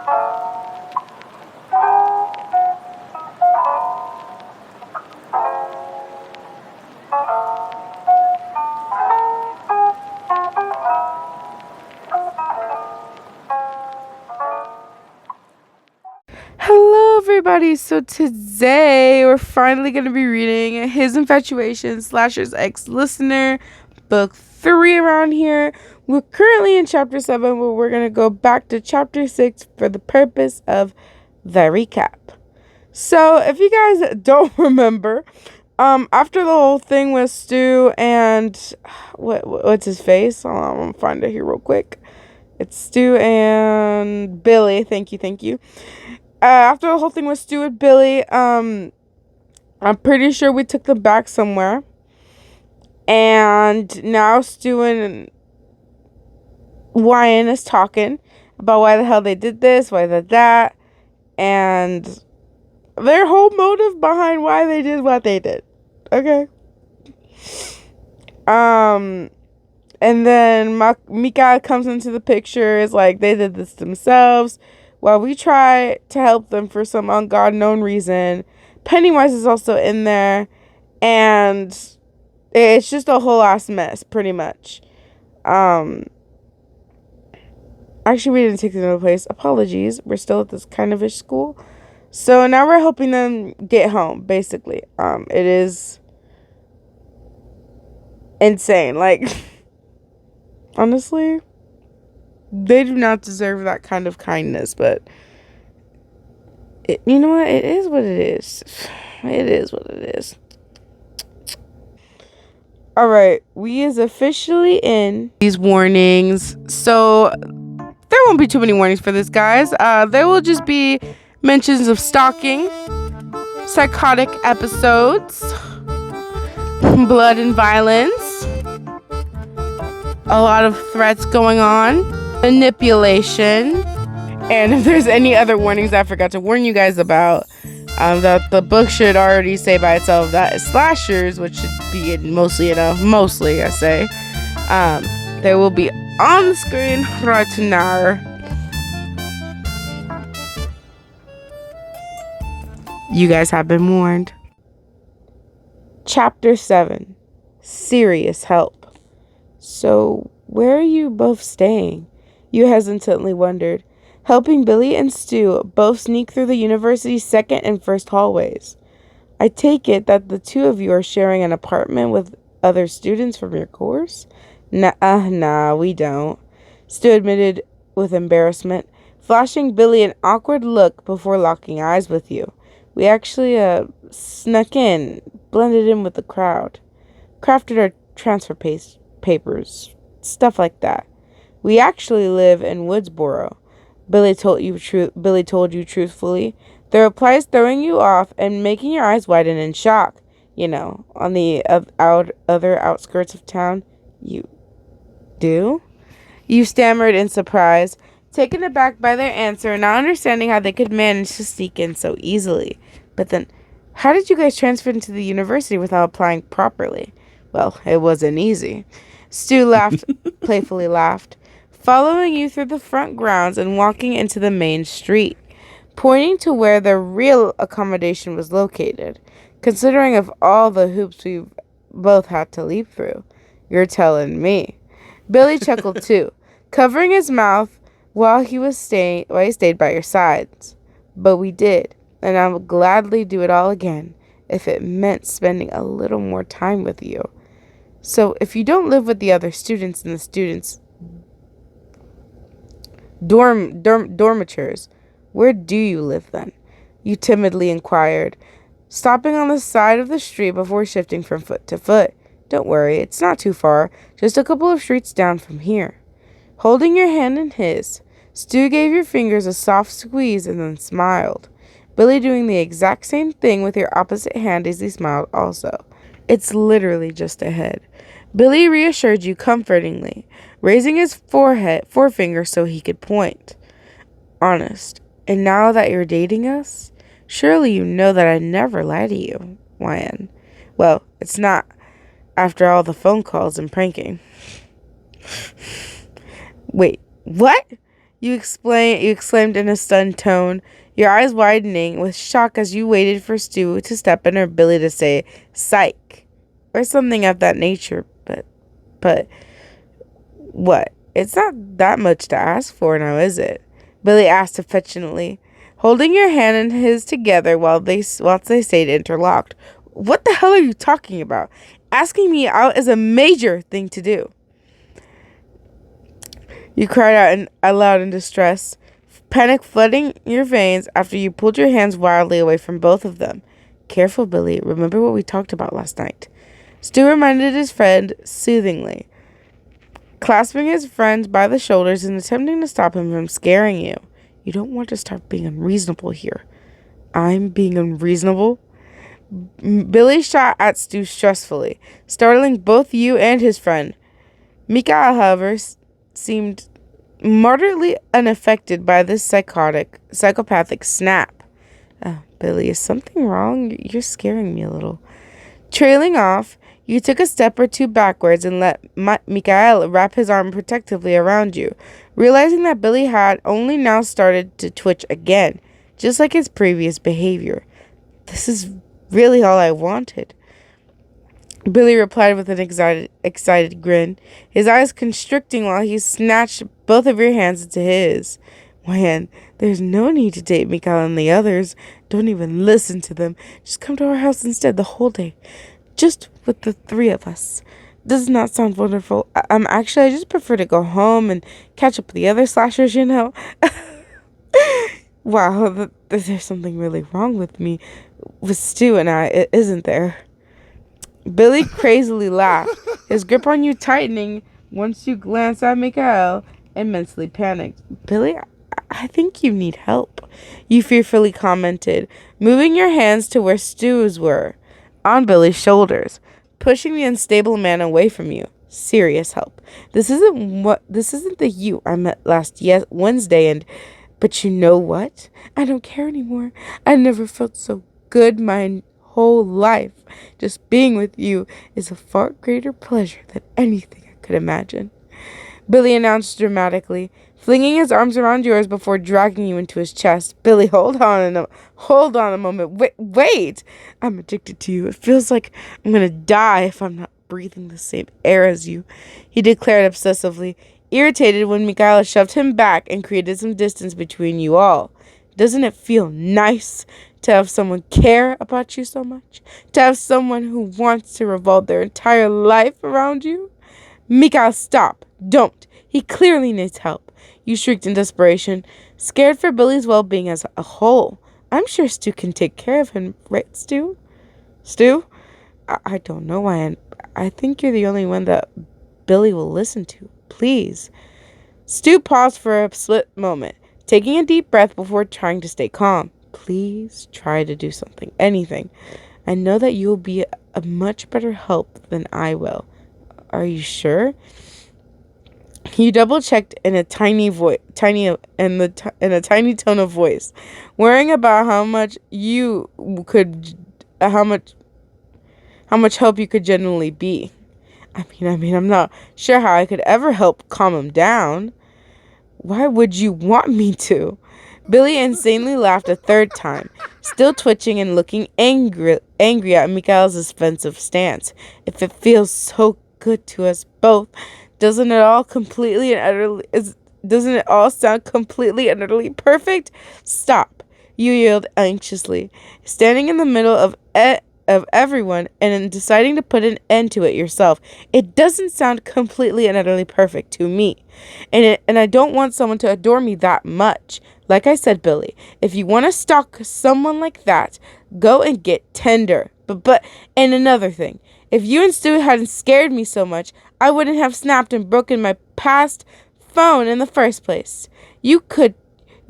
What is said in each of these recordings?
Hello, everybody. So today we're finally going to be reading His Infatuation, Slasher's Ex-Listener, book 3 around here. We're currently in chapter 7, but we're going to go back to chapter 6 for the purpose of the recap. So if you guys don't remember, after the whole thing with Stu and what's his face? Hold on, I'm going to find it here real quick. It's Stu and Billy. Thank you. After the whole thing with Stu and Billy, I'm pretty sure we took them back somewhere. And now Stu and Wyan is talking about why the hell they did this, why they did that, and their whole motive behind why they did what they did. Okay. And then Mika comes into the picture, is like, they did this themselves. While we try to help them for some unknown reason, Pennywise is also in there, and it's just a whole ass mess, pretty much. Actually, we didn't take them to a place. Apologies. We're still at this kind of-ish school. So now we're helping them get home, basically. It is insane. Like, honestly, they do not deserve that kind of kindness, but you know what? It is what it is. It is what it is. All right, we is officially in these warnings. So there won't be too many warnings for this, guys. There will just be mentions of stalking, psychotic episodes, blood and violence, a lot of threats going on, manipulation, and if there's any other warnings I forgot to warn you guys about, that the book should already say by itself, that is slashers, which should be mostly I say, they will be on the screen right now. You guys have been warned. Chapter 7. Serious help. So, where are you both staying? You hesitantly wondered, helping Billy and Stu both sneak through the university's second and first hallways. I take it that the two of you are sharing an apartment with other students from your course? Nah, we don't, Stu admitted with embarrassment, flashing Billy an awkward look before locking eyes with you. We actually, snuck in, blended in with the crowd, crafted our transfer papers, stuff like that. We actually live in Woodsboro, Billy told you truthfully, the replies throwing you off and making your eyes widen in shock. You know, on the other outskirts of town. You do? You stammered in surprise, taken aback by their answer, not understanding how they could manage to sneak in so easily. But then, how did you guys transfer into the university without applying properly? Well, it wasn't easy. Stu playfully laughed, following you through the front grounds and walking into the main street, pointing to where the real accommodation was located. Considering of all the hoops we've both had to leap through, you're telling me. Billy chuckled too, covering his mouth while he stayed by your sides. But we did, and I would gladly do it all again if it meant spending a little more time with you. So if you don't live with the other students in the students' dormitories, where do you live then? You timidly inquired, stopping on the side of the street before shifting from foot to foot. Don't worry, it's not too far, just a couple of streets down from here. Holding your hand in his, Stu gave your fingers a soft squeeze and then smiled, Billy doing the exact same thing with your opposite hand as he smiled also. It's literally just ahead. Billy reassured you comfortingly, raising his forefinger so he could point. Honest, and now that you're dating us, surely you know that I never lie to you, Wyan. Well, it's not after all the phone calls and pranking. Wait, what? You exclaimed in a stunned tone, your eyes widening with shock as you waited for Stu to step in or Billy to say, psych, or something of that nature. But, what? It's not that much to ask for now, is it? Billy asked affectionately, holding your hand and his together whilst they stayed interlocked. What the hell are you talking about? Asking me out is a major thing to do. You cried out aloud in distress, panic flooding your veins after you pulled your hands wildly away from both of them. Careful, Billy. Remember what we talked about last night. Stu reminded his friend soothingly, clasping his friend by the shoulders and attempting to stop him from scaring you. You don't want to start being unreasonable here. I'm being unreasonable? Billy shot at Stu stressfully, startling both you and his friend. Mikael, however, seemed moderately unaffected by this psychopathic snap. Billy, is something wrong? You're scaring me a little. Trailing off, you took a step or two backwards and let Mikael wrap his arm protectively around you, realizing that Billy had only now started to twitch again, just like his previous behavior. This is really all I wanted. Billy replied with an excited grin, his eyes constricting while he snatched both of your hands into his. Man, there's no need to date Mikael and the others. Don't even listen to them. Just come to our house instead the whole day. Just with the three of us. Does not sound wonderful. I just prefer to go home and catch up with the other slashers, you know. Wow, there's something really wrong with me. With Stu and I, isn't there? Billy crazily laughed, his grip on you tightening once you glanced at Mikael and mentally panicked. Billy, I think you need help, you fearfully commented, moving your hands to where Stu's were, on Billy's shoulders, pushing the unstable man away from you. Serious help. This isn't the you I met last Wednesday, but you know what? I don't care anymore. I never felt so good my whole life. Just being with you is a far greater pleasure than anything I could imagine. Billy announced dramatically, flinging his arms around yours before dragging you into his chest. Billy, hold on a moment. Wait. I'm addicted to you. It feels like I'm gonna die if I'm not breathing the same air as you, he declared obsessively, irritated when Mikaela shoved him back and created some distance between you all. Doesn't it feel nice to have someone care about you so much? To have someone who wants to revolve their entire life around you? Mikael, stop. Don't. He clearly needs help. You shrieked in desperation, scared for Billy's well-being as a whole. I'm sure Stu can take care of him, right, Stu? Stu? I don't know why. I think you're the only one that Billy will listen to. Please. Stu paused for a split moment, taking a deep breath before trying to stay calm. Please try to do something, anything. I know that you will be a much better help than I will. Are you sure? You double-checked in a tiny tone of voice, worrying about how much help you could genuinely be. I mean, I'm not sure how I could ever help calm him down. Why would you want me to? Billy insanely laughed a third time, still twitching and looking angry at Mikael's defensive stance. If it feels so good to us both, doesn't it all sound completely and utterly perfect? Stop, you yelled anxiously, standing in the middle of everyone and deciding to put an end to it yourself. It doesn't sound completely and utterly perfect to me. And I don't want someone to adore me that much. Like I said, Billy, if you want to stalk someone like that, go and get tender. And another thing, if you and Stu hadn't scared me so much, I wouldn't have snapped and broken my past phone in the first place. You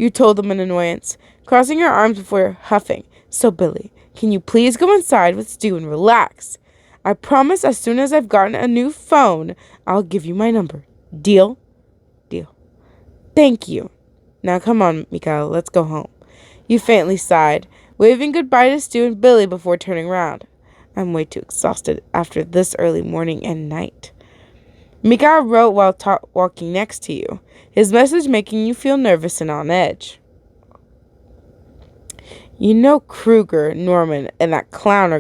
told them in annoyance, crossing your arms before huffing. So, Billy, can you please go inside with Stu and relax? I promise as soon as I've gotten a new phone, I'll give you my number. Deal? Deal. Thank you. Now come on, Mikael, let's go home. You faintly sighed, waving goodbye to Stu and Billy before turning around. I'm way too exhausted after this early morning and night. Mikhail wrote while walking next to you, his message making you feel nervous and on edge. You know Kruger, Norman, and that clown are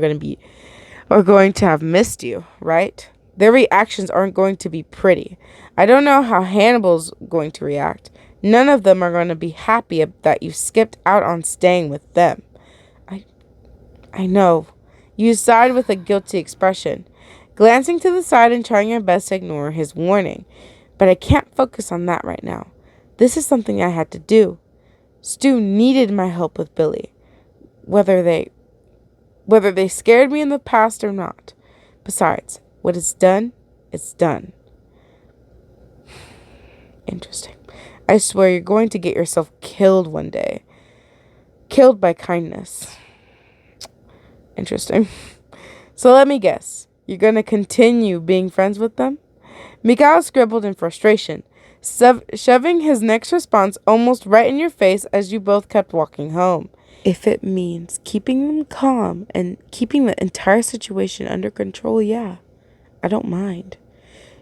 going to have missed you, right? Their reactions aren't going to be pretty. I don't know how Hannibal's going to react. None of them are going to be happy that you skipped out on staying with them. I know. You sighed with a guilty expression, glancing to the side and trying your best to ignore his warning. But I can't focus on that right now. This is something I had to do. Stu needed my help with Billy, whether they scared me in the past or not. Besides, what is done, it's done. Interesting. I swear you're going to get yourself killed one day. Killed by kindness. Interesting. So let me guess. You're going to continue being friends with them? Mikhail scribbled in frustration, shoving his next response almost right in your face as you both kept walking home. If it means keeping them calm and keeping the entire situation under control, yeah, I don't mind.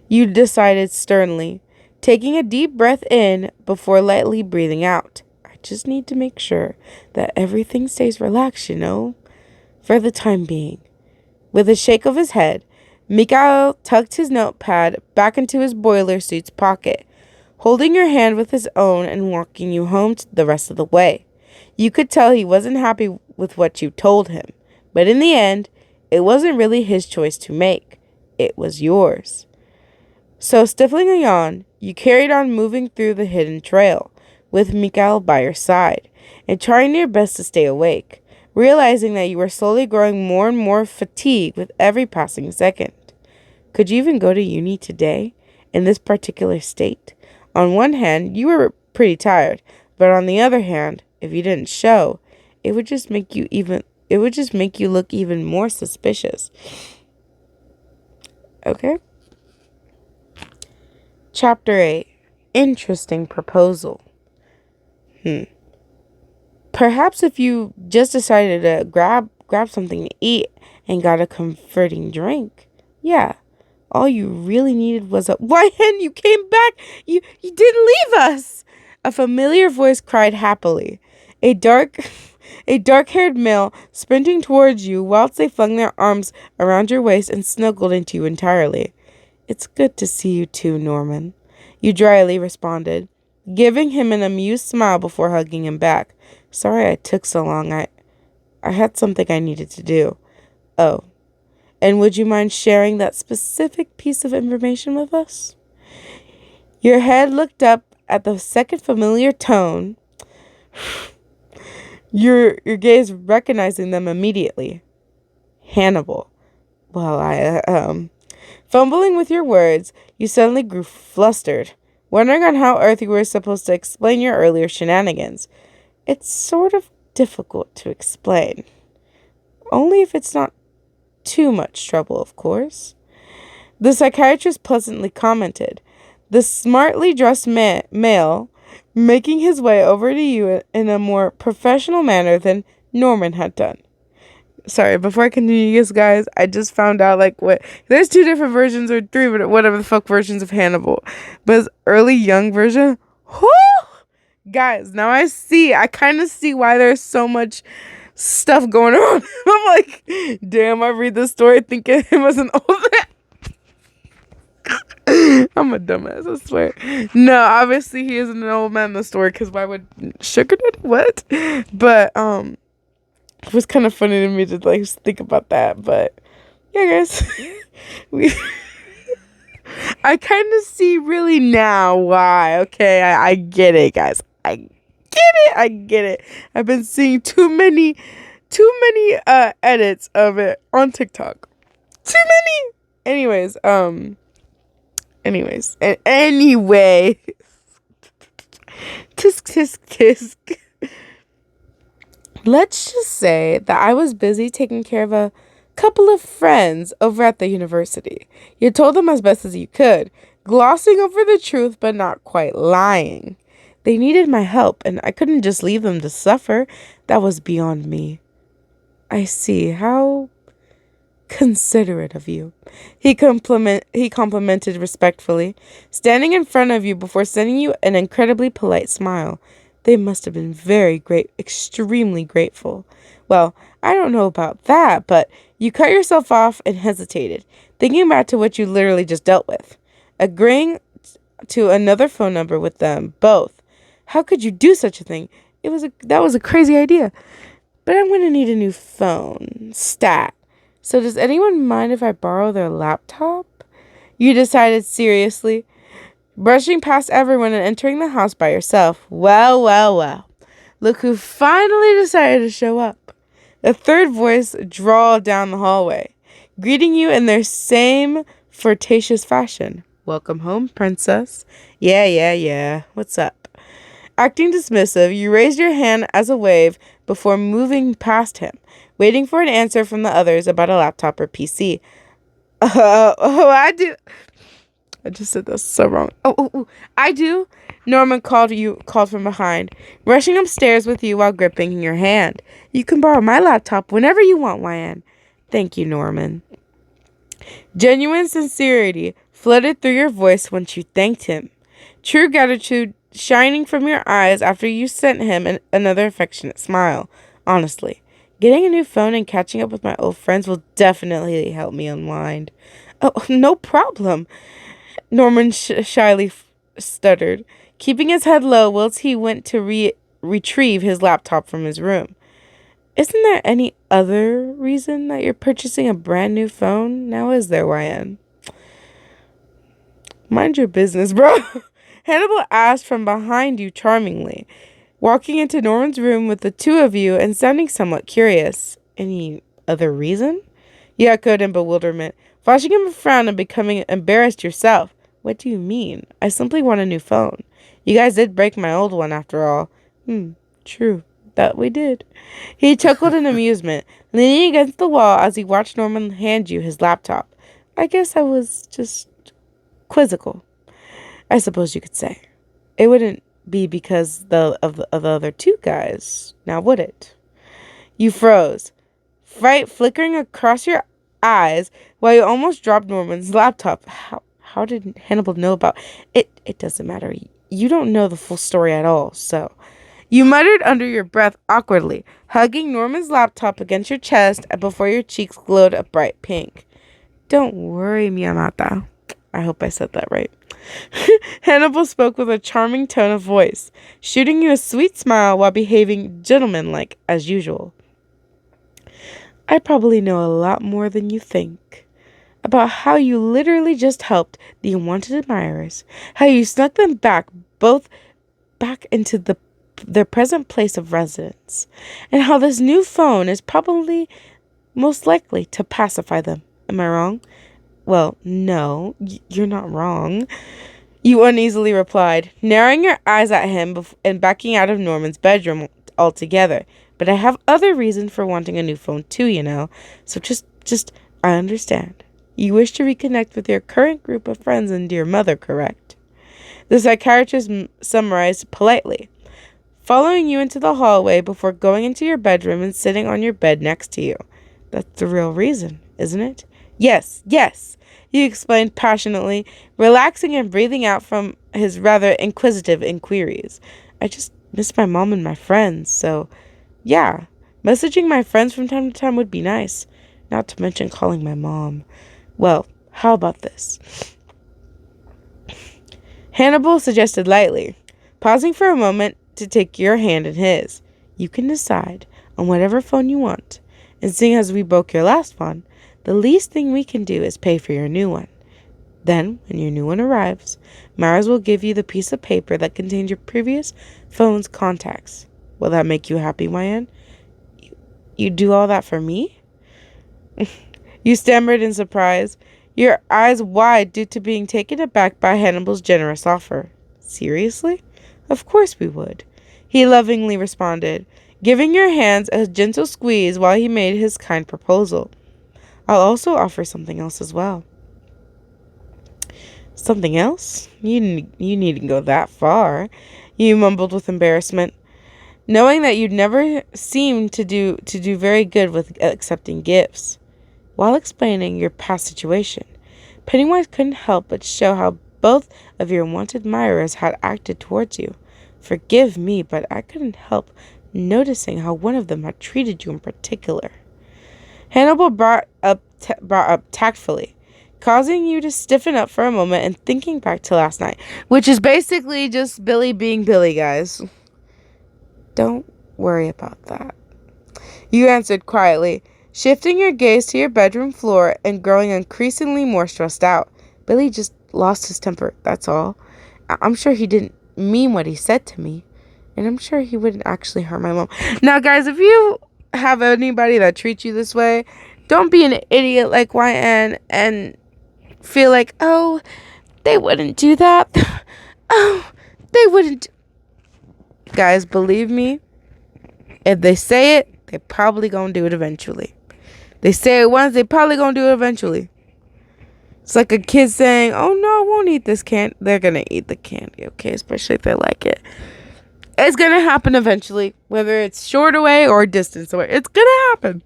You decided sternly, taking a deep breath in before lightly breathing out. I just need to make sure that everything stays relaxed, for the time being. With a shake of his head, Mikhail tucked his notepad back into his boiler suit's pocket, holding your hand with his own and walking you home the rest of the way. You could tell he wasn't happy with what you told him, but in the end, it wasn't really his choice to make. It was yours. So, stifling a yawn, you carried on moving through the hidden trail, with Mikhail by your side, and trying your best to stay awake, realizing that you were slowly growing more and more fatigued with every passing second. Could you even go to uni today, in this particular state? On one hand, you were pretty tired, but on the other hand, if you didn't show, it would just make you look even more suspicious. Okay? Chapter 8. Interesting proposal. Perhaps if you just decided to grab something to eat and got a comforting drink. Yeah. All you really needed was why, Hen, you came back! You didn't leave us! A familiar voice cried happily. A dark-haired male sprinting towards you whilst they flung their arms around your waist and snuggled into you entirely. It's good to see you too, Norman, you dryly responded, giving him an amused smile before hugging him back. Sorry I took so long. I had something I needed to do. Oh, and would you mind sharing that specific piece of information with us? Your head looked up at the second familiar tone, your gaze recognizing them immediately. Hannibal. Well, fumbling with your words, you suddenly grew flustered, wondering on how earth you were supposed to explain your earlier shenanigans. It's sort of difficult to explain. Only if it's not too much trouble, of course. The psychiatrist pleasantly commented, the smartly dressed male making his way over to you in a more professional manner than Norman had done. Sorry, before I continue, guys, I just found out, there's 2 different versions, or 3, whatever the fuck versions of Hannibal. But his early young version, guys, now I kind of see why there's so much stuff going on. I'm like, damn, I read this story thinking him as an old man. I'm a dumbass, I swear. No, obviously he isn't an old man in the story, because why would Sugar Daddy? What? But, it was kind of funny to me to, think about that, but, yeah, guys. I kind of see really now why, okay? I get it, guys. I get it. I've been seeing too many edits of it on TikTok. Too many. Anyways. Anyway. Tisk. Let's just say that I was busy taking care of a couple of friends over at the university. You told them as best as you could, glossing over the truth but not quite lying. They needed my help, and I couldn't just leave them to suffer. That was beyond me. I see. How Considerate of you. He complimented respectfully, standing in front of you before sending you an incredibly polite smile. They must have been extremely grateful. Well, I don't know about that, but you cut yourself off and hesitated, thinking back to what you literally just dealt with. Agreeing to another phone number with them both. How could you do such a thing? That was a crazy idea. But I'm going to need a new phone. Stat. So does anyone mind if I borrow their laptop? You decided seriously, brushing past everyone and entering the house by yourself. Well, well, well. Look who finally decided to show up. A third voice drawled down the hallway, greeting you in their same flirtatious fashion. Welcome home, princess. Yeah. What's up? Acting dismissive, you raised your hand as a wave before moving past him, waiting for an answer from the others about a laptop or PC. I do. I just said this so wrong. I do. Norman called from behind, rushing upstairs with you while gripping your hand. You can borrow my laptop whenever you want, YN. Thank you, Norman. Genuine sincerity flooded through your voice once you thanked him. True gratitude shining from your eyes after you sent him another affectionate smile. Honestly, getting a new phone and catching up with my old friends will definitely help me unwind. Oh, no problem. Norman shyly stuttered, keeping his head low whilst he went to retrieve his laptop from his room. Isn't there any other reason that you're purchasing a brand new phone? Now is there, YN? Mind your business, bro. Hannibal asked from behind you charmingly, walking into Norman's room with the two of you and sounding somewhat curious. Any other reason? You echoed in bewilderment, flashing him a frown and becoming embarrassed yourself. What do you mean? I simply want a new phone. You guys did break my old one after all. True. That we did. He chuckled in amusement, leaning against the wall as he watched Norman hand you his laptop. I guess I was just quizzical, I suppose you could say. It wouldn't be because of the other two guys, now would it? You froze, fright flickering across your eyes while you almost dropped Norman's laptop. How did Hannibal know about it? It doesn't matter. You don't know the full story at all, so. You muttered under your breath awkwardly, hugging Norman's laptop against your chest before your cheeks glowed a bright pink. Don't worry, Miyamata. I hope I said that right. Hannibal spoke with a charming tone of voice, shooting you a sweet smile while behaving gentlemanlike as usual. I probably know a lot more than you think about how you literally just helped the unwanted admirers, how you snuck them both back into their present place of residence, and how this new phone is probably most likely to pacify them. Am I wrong? Well, no, you're not wrong. You uneasily replied, narrowing your eyes at him and backing out of Norman's bedroom altogether. But I have other reasons for wanting a new phone too, you know. So just, I understand. You wish to reconnect with your current group of friends and dear mother, correct? The psychiatrist summarized politely, following you into the hallway before going into your bedroom and sitting on your bed next to you. That's the real reason, isn't it? Yes, he explained passionately, relaxing and breathing out from his rather inquisitive inquiries. I just miss my mom and my friends, so yeah, messaging my friends from time to time would be nice, not to mention calling my mom. Well, how about this? Hannibal suggested lightly, pausing for a moment to take your hand in his. You can decide on whatever phone you want, and seeing as we broke your last one, the least thing we can do is pay for your new one. Then, when your new one arrives, Mars will give you the piece of paper that contains your previous phone's contacts. Will that make you happy, YN? You do all that for me? You stammered in surprise, your eyes wide due to being taken aback by Hannibal's generous offer. Seriously? Of course we would, he lovingly responded, giving your hands a gentle squeeze while he made his kind proposal. I'll also offer something else as well. Something else? You needn't go that far, you mumbled with embarrassment, knowing that you'd never seemed to do very good with accepting gifts. while explaining your past situation. Pennywise couldn't help but show how both of your unwanted admirers had acted towards you. Forgive me, but I couldn't help noticing how one of them had treated you in particular. Hannibal brought up tactfully, causing you to stiffen up for a moment and thinking back to last night, which is basically just Billy being Billy, guys. Don't worry about that. You answered quietly, shifting your gaze to your bedroom floor and growing increasingly more stressed out. Billy just lost his temper, that's all. I'm sure he didn't mean what he said to me, and I'm sure he wouldn't actually hurt my mom. Now, guys, if you have anybody that treats you this way, don't be an idiot like YN and feel like, oh, they wouldn't do that. Oh, they wouldn't. Guys, believe me, if they say it, they probably gonna do it eventually. They say it once, they probably gonna do it eventually. It's like a kid saying, oh no, I won't eat this candy. They're gonna eat the candy, okay? Especially if they like it. It's gonna happen eventually, whether it's short away or distance away. It's gonna happen.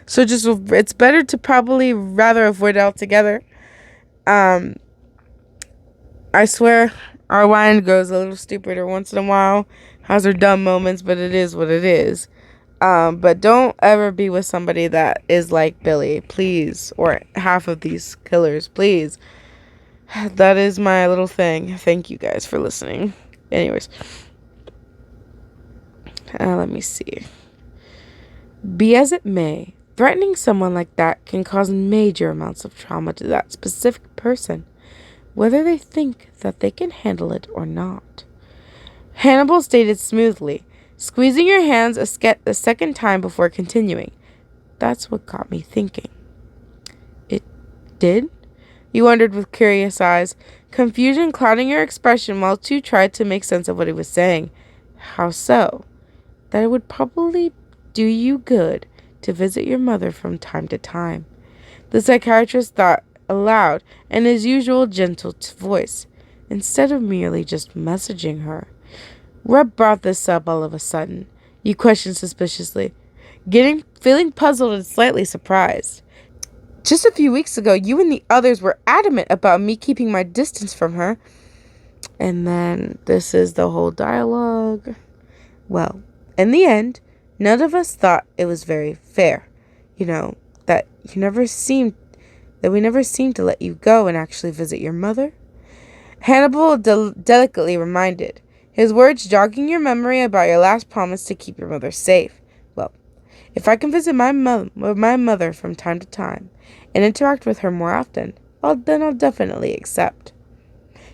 So it's better to probably rather avoid it altogether. I swear, our wine goes a little stupider once in a while. Has her dumb moments, but it is what it is. But don't ever be with somebody that is like Billy, please. Or half of these killers, please. That is my little thing. Thank you guys for listening. Anyways. Let me see. Be as it may, threatening someone like that can cause major amounts of trauma to that specific person, whether they think that they can handle it or not. Hannibal stated smoothly, squeezing your hands a second time before continuing. That's what got me thinking. It did? You wondered with curious eyes, confusion clouding your expression while Tu tried to make sense of what he was saying. How so? That it would probably do you good to visit your mother from time to time. The psychiatrist thought aloud in his usual gentle voice, instead of merely just messaging her. What brought this up all of a sudden? You questioned suspiciously, feeling puzzled and slightly surprised. Just a few weeks ago, you and the others were adamant about me keeping my distance from her. And then this is the whole dialogue. Well, in the end, none of us thought it was very fair. That we never seemed to let you go and actually visit your mother. Hannibal delicately reminded, his words jogging your memory about your last promise to keep your mother safe. Well, if I can visit my mother from time to time and interact with her more often, then I'll definitely accept.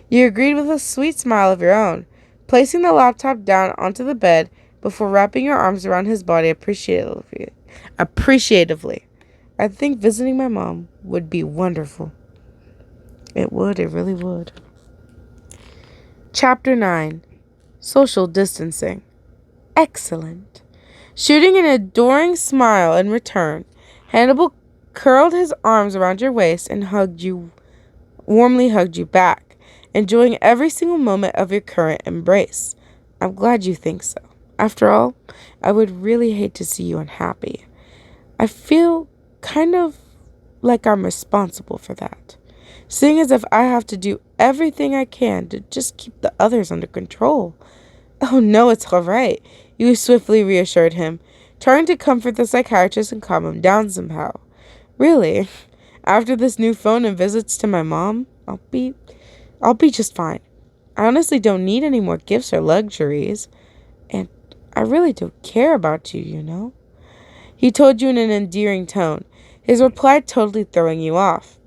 You agreed with a sweet smile of your own, placing the laptop down onto the bed before wrapping your arms around his body appreciatively. I think visiting my mom would be wonderful. It would, it really would. Chapter 9. Social distancing. Excellent. Shooting an adoring smile in return, Hannibal curled his arms around your waist and warmly hugged you back, enjoying every single moment of your current embrace. I'm glad you think so. After all, I would really hate to see you unhappy. I feel kind of like I'm responsible for that, seeing as if I have to do everything I can to just keep the others under control. Oh no, it's all right, you swiftly reassured him, trying to comfort the psychiatrist and calm him down somehow. Really, after this new phone and visits to my mom, I'll be just fine. I honestly don't need any more gifts or luxuries, and I really don't care about you, He told you in an endearing tone, his reply totally throwing you off.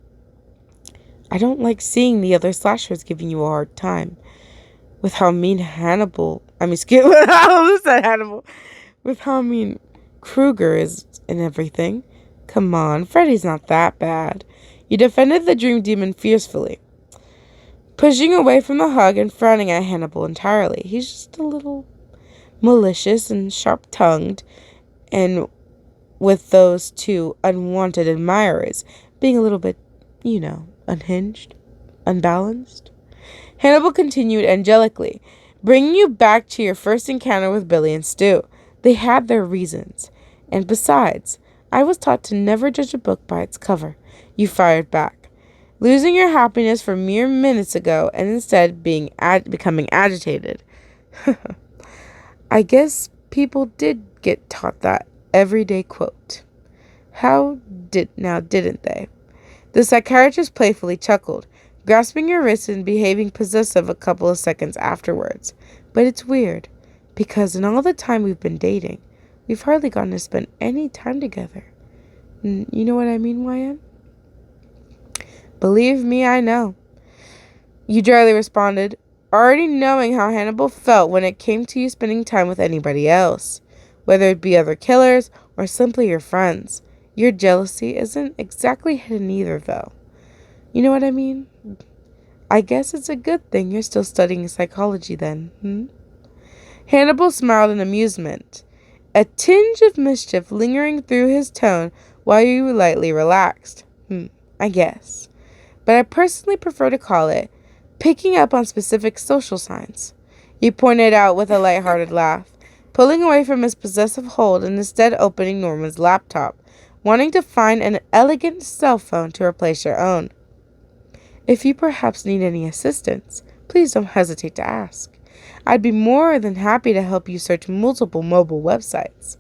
I don't like seeing the other slashers giving you a hard time. With how mean with how mean Kruger is and everything. Come on, Freddy's not that bad. You defended the dream demon fiercely, pushing away from the hug and frowning at Hannibal entirely. He's just a little malicious and sharp-tongued, and with those two unwanted admirers being a little bit, unhinged, unbalanced. Hannibal continued angelically, bringing you back to your first encounter with Billy and Stu. They had their reasons, and besides, I was taught to never judge a book by its cover. You fired back, losing your happiness for mere minutes ago and instead becoming agitated. I guess people did get taught that everyday quote. Didn't they? The psychiatrist playfully chuckled, grasping your wrist and behaving possessive a couple of seconds afterwards. But it's weird, because in all the time we've been dating, we've hardly gotten to spend any time together. You know what I mean, YM? Believe me, I know. You dryly responded, already knowing how Hannibal felt when it came to you spending time with anybody else, whether it be other killers or simply your friends. Your jealousy isn't exactly hidden either, though. You know what I mean? I guess it's a good thing you're still studying psychology then, Hannibal smiled in amusement, a tinge of mischief lingering through his tone while you lightly relaxed. I guess. But I personally prefer to call it picking up on specific social signs. He pointed out with a lighthearted laugh, pulling away from his possessive hold and instead opening Norman's laptop, wanting to find an elegant cell phone to replace your own. If you perhaps need any assistance, please don't hesitate to ask. I'd be more than happy to help you search multiple mobile websites.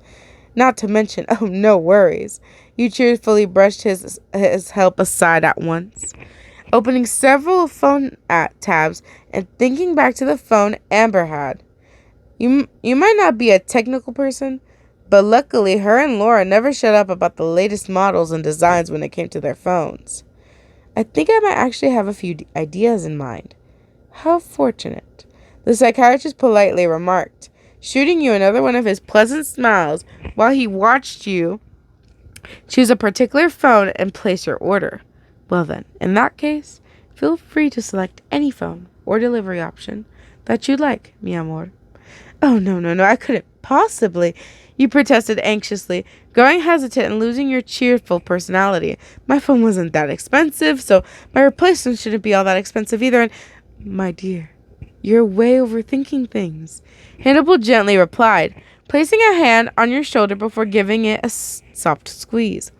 Not to mention, oh, no worries. You cheerfully brushed his help aside at once, opening several phone tabs and thinking back to the phone Amber had. You might not be a technical person, but luckily her and Laura never shut up about the latest models and designs when it came to their phones. I think I might actually have a few ideas in mind. How fortunate, the psychiatrist politely remarked, shooting you another one of his pleasant smiles while he watched you choose a particular phone and place your order. Well then, in that case, feel free to select any phone or delivery option that you'd like, mi amor. Oh, no, I couldn't possibly, you protested anxiously, growing hesitant and losing your cheerful personality. My phone wasn't that expensive, so my replacement shouldn't be all that expensive either, and, my dear, you're way overthinking things, Hannibal gently replied, placing a hand on your shoulder before giving it a soft squeeze.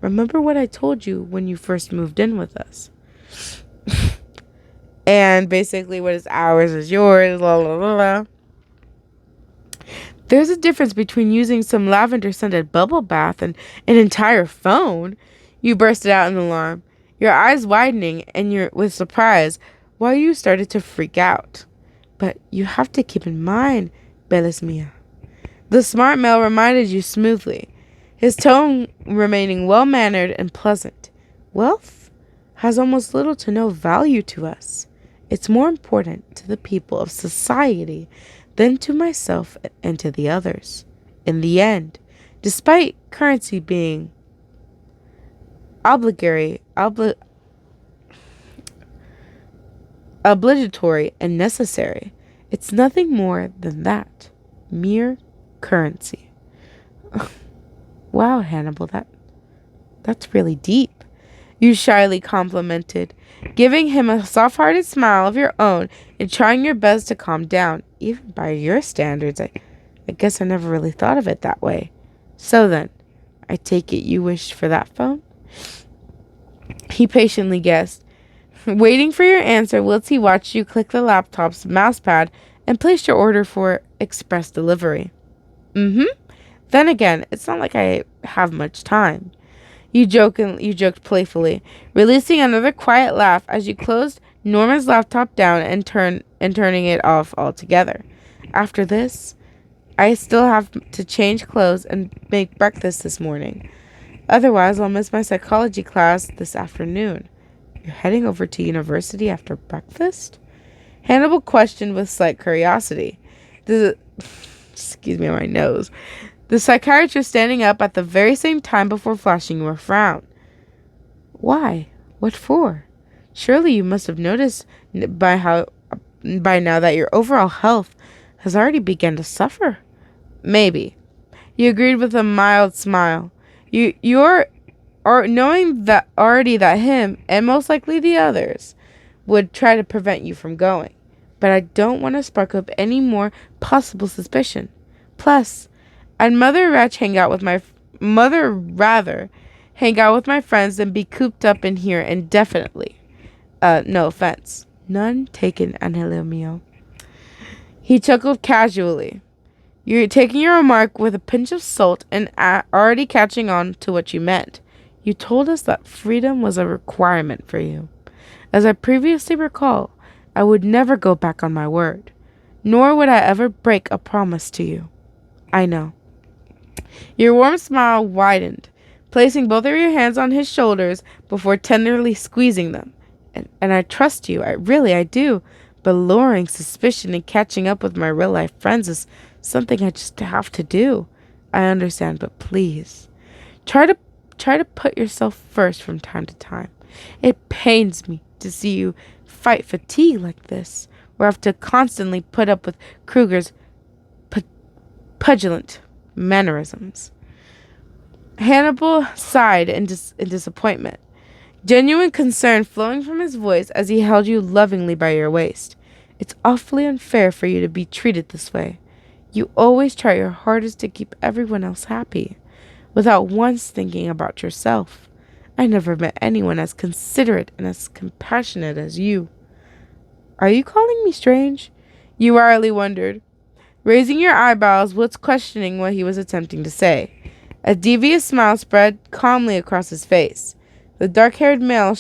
Remember what I told you when you first moved in with us? And basically what is ours is yours, la la la la. There's a difference between using some lavender-scented bubble bath and an entire phone. You bursted out in alarm, your eyes widening and with surprise while you started to freak out. But you have to keep in mind, Belis mia. The smart male reminded you smoothly, his tone remaining well-mannered and pleasant. Wealth has almost little to no value to us. It's more important to the people of society than to myself and to the others. In the end, despite currency being obligatory and necessary, it's nothing more than that, mere currency. Wow, Hannibal, that's really deep, you shyly complimented, giving him a soft-hearted smile of your own and trying your best to calm down. Even by your standards, I guess I never really thought of it that way. So then, I take it you wished for that phone? He patiently guessed, waiting for your answer whilst he watched you click the laptop's mousepad and place your order for express delivery. Then again, it's not like I have much time. You joked playfully, releasing another quiet laugh as you closed Norman's laptop down and turning it off altogether. After this, I still have to change clothes and make breakfast this morning. Otherwise, I'll miss my psychology class this afternoon. You're heading over to university after breakfast? Hannibal questioned with slight curiosity. Excuse me, my nose. The psychiatrist standing up at the very same time before flashing you a frown. Why? What for? Surely you must have noticed by now that your overall health has already begun to suffer. Maybe. You agreed with a mild smile. You're knowing that already that him, and most likely the others, would try to prevent you from going. But I don't want to spark up any more possible suspicion. Plus, I'd rather hang out with rather hang out with my friends than be cooped up in here indefinitely. No offense. None taken, Angelio mio. He chuckled casually. You're taking your remark with a pinch of salt and already catching on to what you meant. You told us that freedom was a requirement for you. As I previously recall, I would never go back on my word, nor would I ever break a promise to you. I know. Your warm smile widened, placing both of your hands on his shoulders before tenderly squeezing them. And I trust you, I do, but lowering suspicion and catching up with my real-life friends is something I just have to do. I understand, but please, try to put yourself first from time to time. It pains me to see you fight fatigue like this, or have to constantly put up with Kruger's petulant mannerisms. Hannibal sighed in disappointment, genuine concern flowing from his voice as he held you lovingly by your waist. It's awfully unfair for you to be treated this way. You always try your hardest to keep everyone else happy, without once thinking about yourself. I never met anyone as considerate and as compassionate as you. Are you calling me strange? You wryly wondered, raising your eyebrows whilst questioning what he was attempting to say. A devious smile spread calmly across his face. The dark-haired male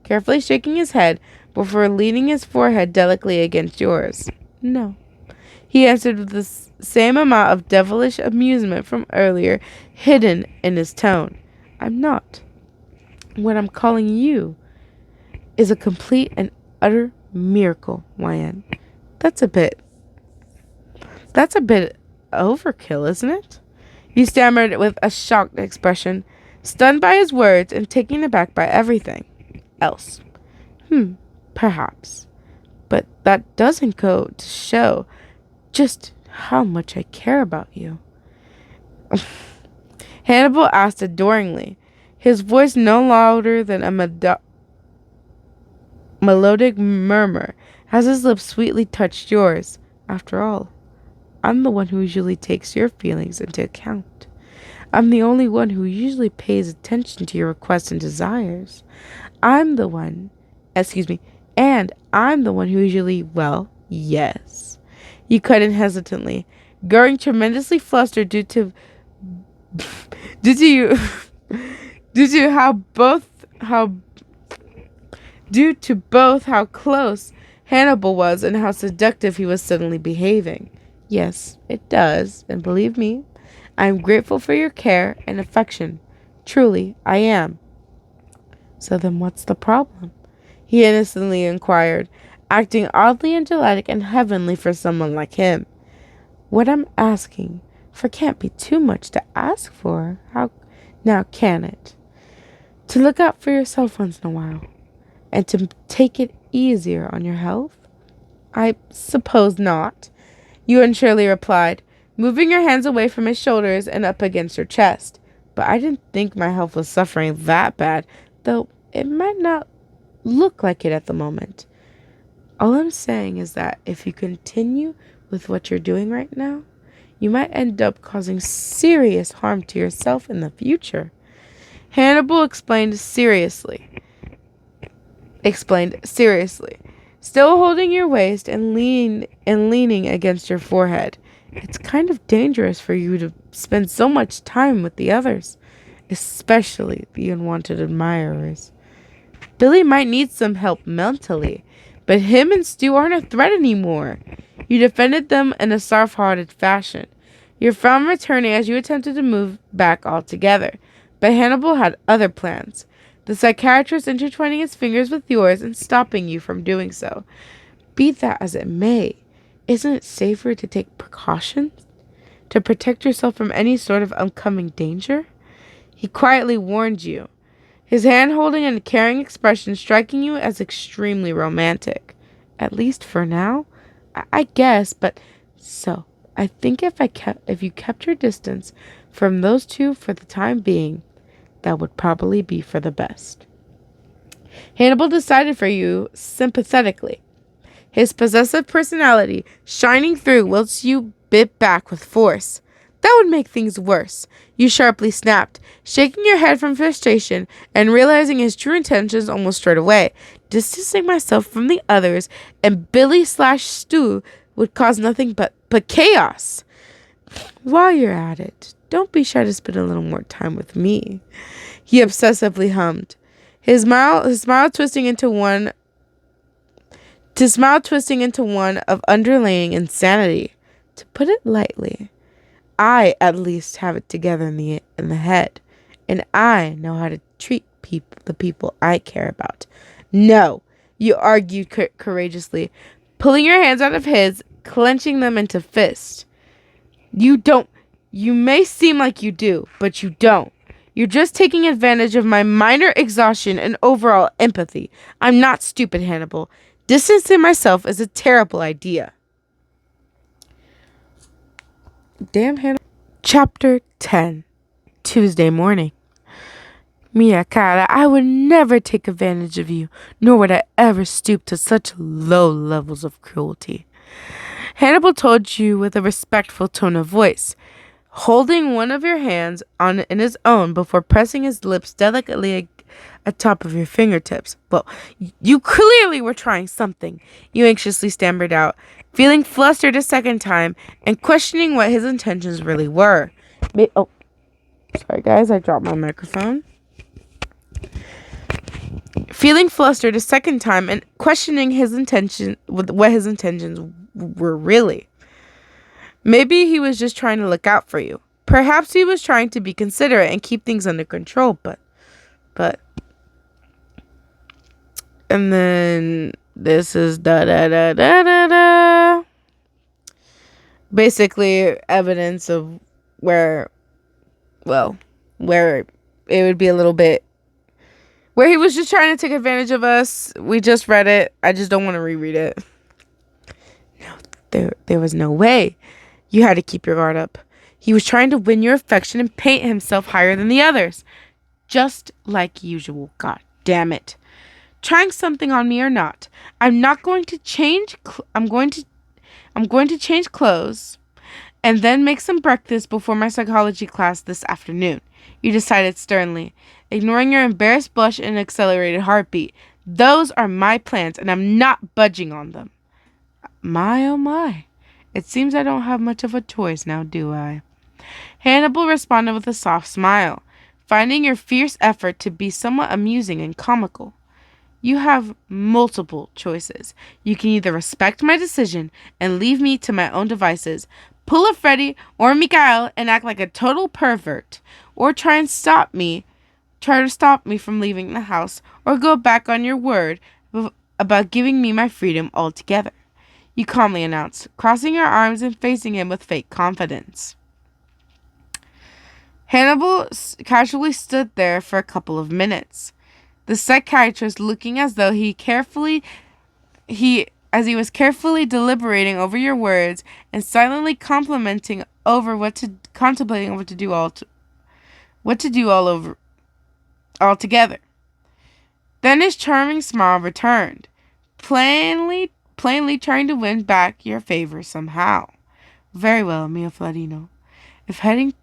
carefully shaking his head before leaning his forehead delicately against yours. No, he answered with the same amount of devilish amusement from earlier hidden in his tone. I'm not. What I'm calling you is a complete and utter miracle, YN. That's a bit overkill, isn't it? You stammered with a shocked expression, stunned by his words and taken aback by everything else. Perhaps. But that doesn't go to show just how much I care about you. Hannibal asked adoringly, his voice no louder than a melodic murmur as his lips sweetly touched yours. After all, I'm the one who usually takes your feelings into account. I'm the only one who usually pays attention to your requests and desires. And I'm the one who usually, well, yes. You cut in hesitantly, growing tremendously flustered due to both how close Hannibal was and how seductive he was suddenly behaving. Yes, it does, and believe me, I am grateful for your care and affection. Truly, I am. So then what's the problem? He innocently inquired, acting oddly angelic and heavenly for someone like him. What I'm asking for can't be too much to ask for. How now can it? To look out for yourself once in a while, and to take it easier on your health? I suppose not, you unsurely replied, moving your hands away from his shoulders and up against her chest. But I didn't think my health was suffering that bad, though it might not look like it at the moment. All I'm saying is that if you continue with what you're doing right now, you might end up causing serious harm to yourself in the future. Hannibal explained seriously, still holding your waist and leaning against your forehead. It's kind of dangerous for you to spend so much time with the others, especially the unwanted admirers. Billy might need some help mentally, but him and Stu aren't a threat anymore. You defended them in a soft-hearted fashion, your frown returning as you attempted to move back altogether. But Hannibal had other plans, the psychiatrist intertwining his fingers with yours and stopping you from doing so. Be that as it may, isn't it safer to take precautions to protect yourself from any sort of upcoming danger? He quietly warned you, his hand holding a caring expression striking you as extremely romantic. At least for now, I guess, but so I think if you kept your distance from those two for the time being, that would probably be for the best. Hannibal decided for you sympathetically, his possessive personality shining through whilst you bit back with force. That would make things worse, you sharply snapped, shaking your head from frustration and realizing his true intentions almost straight away. Distancing myself from the others and Billy/Stu would cause nothing but chaos. While you're at it, don't be shy to spend a little more time with me, he obsessively hummed, his smile twisting into one of underlying insanity. To put it lightly, I at least have it together in the head, and I know how to treat the people I care about. No, you argued courageously, pulling your hands out of his, clenching them into fists. You don't. You may seem like you do, but you don't. You're just taking advantage of my minor exhaustion and overall empathy. I'm not stupid, Hannibal. Distancing myself is a terrible idea. Damn, Hannibal. Chapter 10. Tuesday morning. Mia cara, I would never take advantage of you, nor would I ever stoop to such low levels of cruelty. Hannibal told you with a respectful tone of voice, holding one of your hands in his own before pressing his lips delicately atop of your fingertips. Well, you clearly were trying something, you anxiously stammered out, feeling flustered a second time and questioning what his intentions really were. Sorry guys, I dropped my microphone. Feeling flustered a second time and questioning what his intentions were really. Maybe he was just trying to look out for you. Perhaps he was trying to be considerate and keep things under control, but and then this is basically evidence of where it would be a little bit where he was just trying to take advantage of us. We just read it. I just don't want to reread it. No, there was no way. You had to keep your guard up. He was trying to win your affection and paint himself higher than the others. Just like usual. God damn it. Trying something on me or not, I'm going to change clothes and then make some breakfast before my psychology class this afternoon, you decided sternly, ignoring your embarrassed blush and accelerated heartbeat. Those are my plans, and I'm not budging on them. My, oh my. It seems I don't have much of a choice now, do I? Hannibal responded with a soft smile, finding your fierce effort to be somewhat amusing and comical. You have multiple choices. You can either respect my decision and leave me to my own devices, pull a Freddy or Mikhail and act like a total pervert, or try to stop me from leaving the house, or go back on your word about giving me my freedom altogether, you calmly announced, crossing your arms and facing him with fake confidence. Hannibal casually stood there for a couple of minutes, the psychiatrist looking as though he was carefully deliberating over your words and silently contemplating what to do altogether. Then his charming smile returned, plainly trying to win back your favor somehow. Very well, mio Fladino. If heading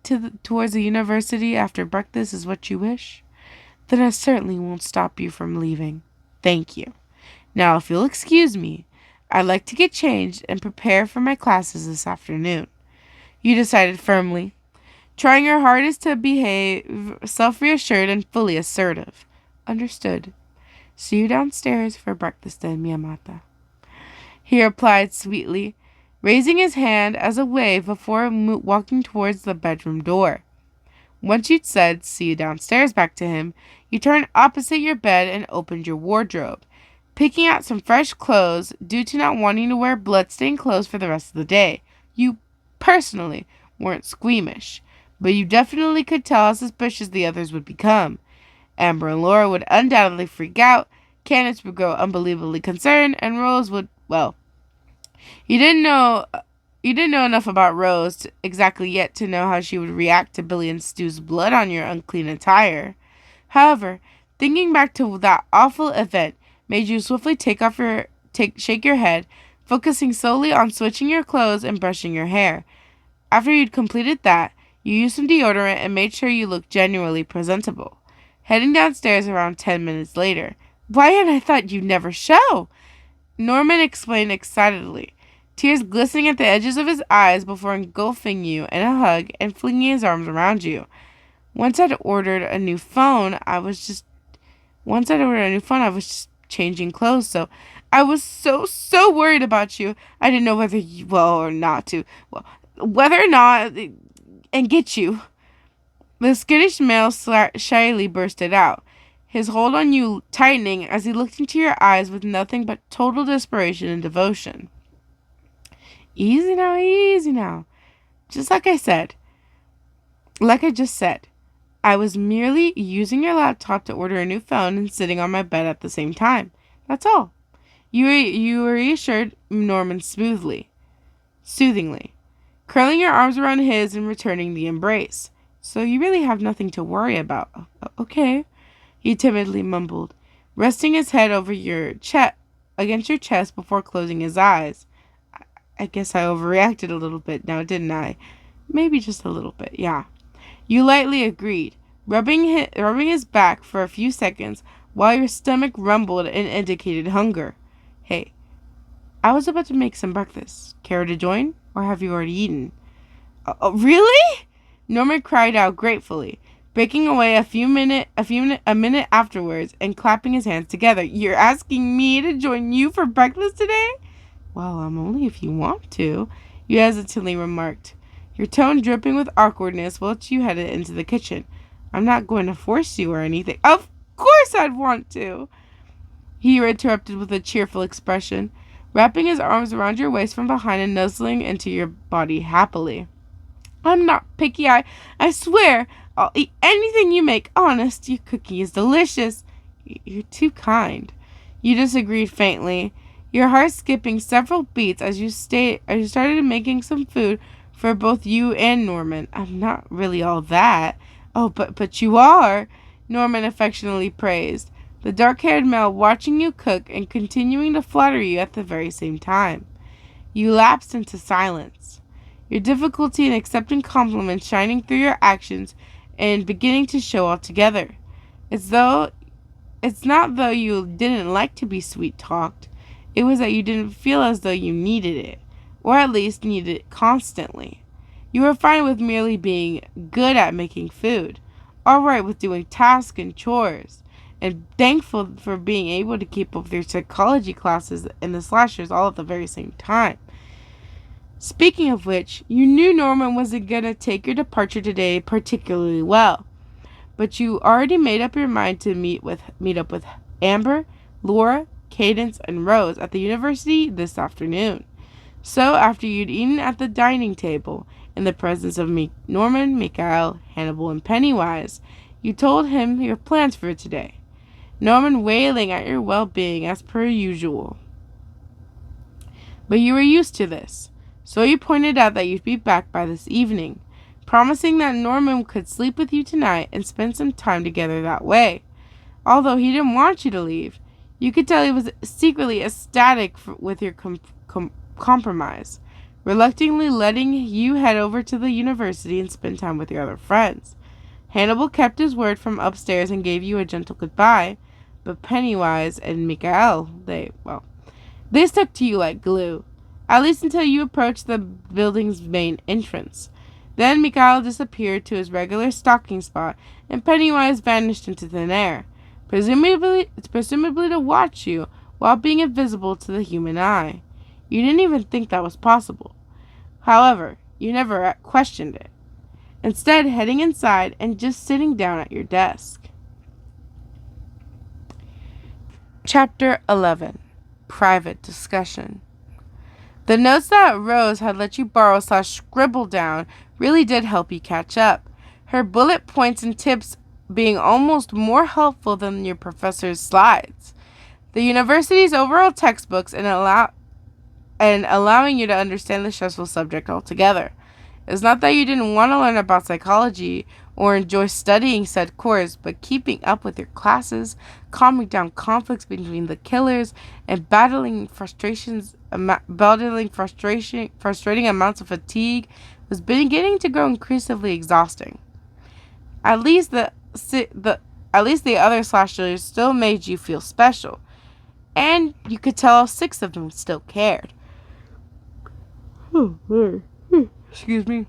towards the university after breakfast is what you wish, then I certainly won't stop you from leaving. Thank you. Now, if you'll excuse me, I'd like to get changed and prepare for my classes this afternoon, you decided firmly, trying your hardest to behave self-reassured and fully assertive. Understood. See you downstairs for breakfast then, mia amata. He replied sweetly, raising his hand as a wave before walking towards the bedroom door. Once you'd said, see you downstairs back to him, you turned opposite your bed and opened your wardrobe, picking out some fresh clothes due to not wanting to wear blood-stained clothes for the rest of the day. You, personally, weren't squeamish, but you definitely could tell how suspicious the others would become. Amber and Laura would undoubtedly freak out, Candace would grow unbelievably concerned, and Rose would, you didn't know enough about Rose exactly yet to know how she would react to Billy and Stu's blood on your unclean attire. However, thinking back to that awful event made you swiftly shake your head, focusing solely on switching your clothes and brushing your hair. After you'd completed that, you used some deodorant and made sure you looked genuinely presentable. Heading downstairs around 10 minutes later. Wyatt, I thought you'd never show, Norman explained excitedly, tears glistening at the edges of his eyes before engulfing you in a hug and flinging his arms around you. Once I'd ordered a new phone, I was just changing clothes, so I was so worried about you. I didn't know whether or not, and get you. The skittish male shyly bursted out, his hold on you tightening as he looked into your eyes with nothing but total desperation and devotion. Easy now. Just like I just said. I was merely using your laptop to order a new phone and sitting on my bed at the same time. That's all. You reassured Norman soothingly, curling your arms around his and returning the embrace. So you really have nothing to worry about. Okay, he timidly mumbled, resting his head over against your chest before closing his eyes. I guess I overreacted a little bit now, didn't I? Maybe just a little bit, yeah. You lightly agreed, rubbing his back for a few seconds while your stomach rumbled and indicated hunger. Hey, I was about to make some breakfast. Care to join? Or have you already eaten? Really? Norman cried out gratefully, breaking away a minute afterwards and clapping his hands together. You're asking me to join you for breakfast today? Well, only if you want to, you hesitantly remarked, your tone dripping with awkwardness whilst you headed into the kitchen. I'm not going to force you or anything. Of course I'd want to, he interrupted with a cheerful expression, wrapping his arms around your waist from behind and nuzzling into your body happily. I'm not picky, I swear. I'll eat anything you make. Honest, your cooking is delicious. You're too kind. You disagreed faintly, your heart skipping several beats as you started making some food for both you and Norman. I'm not really all that. Oh, but you are, Norman affectionately praised, the dark-haired male watching you cook and continuing to flatter you at the very same time. You lapsed into silence, your difficulty in accepting compliments shining through your actions and beginning to show altogether. It's not though you didn't like to be sweet-talked. It was that you didn't feel as though you needed it, or at least needed it constantly. You were fine with merely being good at making food, all right with doing tasks and chores, and thankful for being able to keep up with your psychology classes and the slashers all at the very same time. Speaking of which, you knew Norman wasn't going to take your departure today particularly well, but you already made up your mind to meet up with Amber, Laura, Cadence, and Rose at the university this afternoon. So, after you'd eaten at the dining table, in the presence of Norman, Mikhail, Hannibal, and Pennywise, you told him your plans for today. Norman wailing at your well-being as per usual. But you were used to this, so you pointed out that you'd be back by this evening, promising that Norman could sleep with you tonight and spend some time together that way. Although he didn't want you to leave, you could tell he was secretly ecstatic with your compromise, reluctantly letting you head over to the university and spend time with your other friends. Hannibal kept his word from upstairs and gave you a gentle goodbye, but Pennywise and Mikhail, they stuck to you like glue, at least until you approached the building's main entrance. Then Mikhail disappeared to his regular stalking spot, and Pennywise vanished into thin air, presumably to watch you while being invisible to the human eye. You didn't even think that was possible. However, you never questioned it, instead heading inside and just sitting down at your desk. Chapter 11. Private Discussion. The notes that Rose had let you borrow / scribble down really did help you catch up, her bullet points and tips being almost more helpful than your professor's slides. The university's overall textbooks and allowing you to understand the stressful subject altogether. It's not that you didn't want to learn about psychology or enjoy studying said course, but keeping up with your classes, calming down conflicts between the killers, and frustrating amounts of fatigue was beginning to grow increasingly exhausting. At least the other slashers still made you feel special, and you could tell all 6 of them still cared. Excuse me.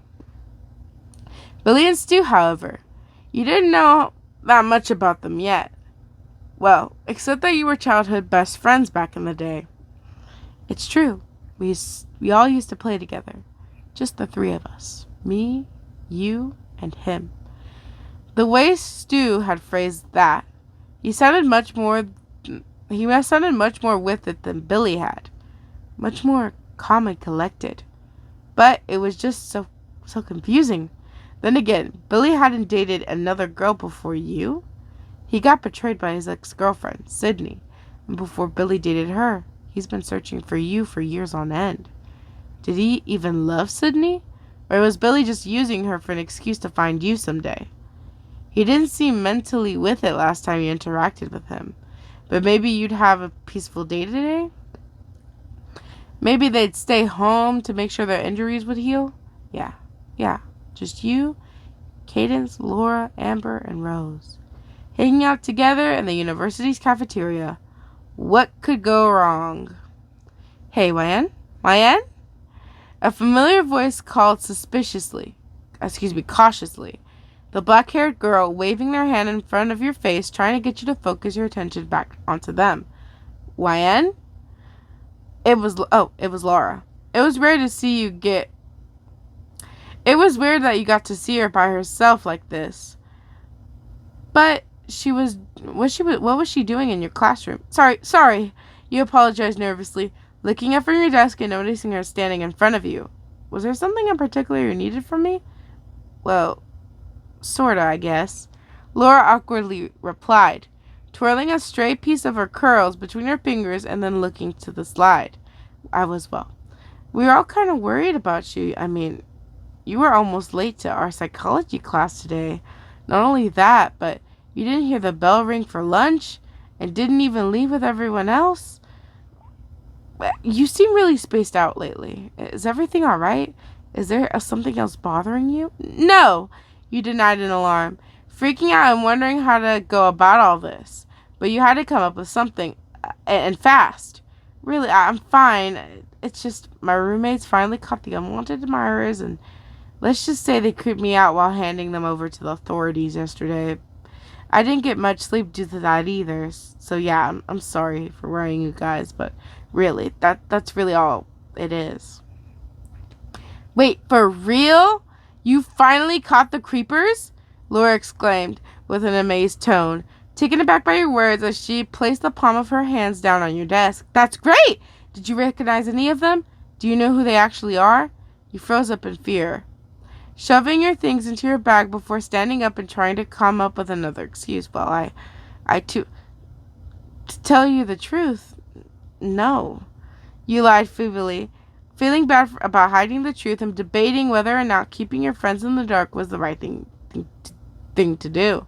Billy and Stu, however, you didn't know that much about them yet. Well, except that you were childhood best friends back in the day. It's true. We all used to play together. Just the 3 of us. Me, you, and him. The way Stu had phrased that, he sounded much more with it than Billy had. Much more calm and collected. But it was just so confusing. Then again, Billy hadn't dated another girl before you. He got betrayed by his ex-girlfriend, Sydney. And before Billy dated her, he's been searching for you for years on end. Did he even love Sydney? Or was Billy just using her for an excuse to find you someday? He didn't seem mentally with it last time you interacted with him. But maybe you'd have a peaceful day today? Maybe they'd stay home to make sure their injuries would heal? Yeah. Just you, Cadence, Laura, Amber, and Rose. Hanging out together in the university's cafeteria. What could go wrong? Hey, Wyan? A familiar voice called cautiously. The black-haired girl waving their hand in front of your face, trying to get you to focus your attention back onto them. Wyan? It was Laura. It was weird that you got to see her by herself like this. But what was she doing in your classroom? Sorry, you apologized nervously, looking up from your desk and noticing her standing in front of you. Was there something in particular you needed from me? Well, sorta, I guess. Laura awkwardly replied, twirling a stray piece of her curls between her fingers and then looking to the slide. We were all kind of worried about you. I mean, you were almost late to our psychology class today. Not only that, but you didn't hear the bell ring for lunch and didn't even leave with everyone else. You seem really spaced out lately. Is everything all right? Is there something else bothering you? No, you denied in alarm, freaking out and wondering how to go about all this. But you had to come up with something, and fast. Really, I'm fine. It's just my roommates finally caught the unwanted admirers, and let's just say they creeped me out while handing them over to the authorities yesterday. I didn't get much sleep due to that either. So yeah, I'm sorry for worrying you guys, but really, that's really all it is. Wait, for real? You finally caught the creepers? Laura exclaimed with an amazed tone, taken aback by your words as she placed the palm of her hands down on your desk. That's great! Did you recognize any of them? Do you know who they actually are? You froze up in fear, shoving your things into your bag before standing up and trying to come up with another excuse. Well, to tell you the truth, no. You lied feebly, feeling bad about hiding the truth and debating whether or not keeping your friends in the dark was the right thing to do.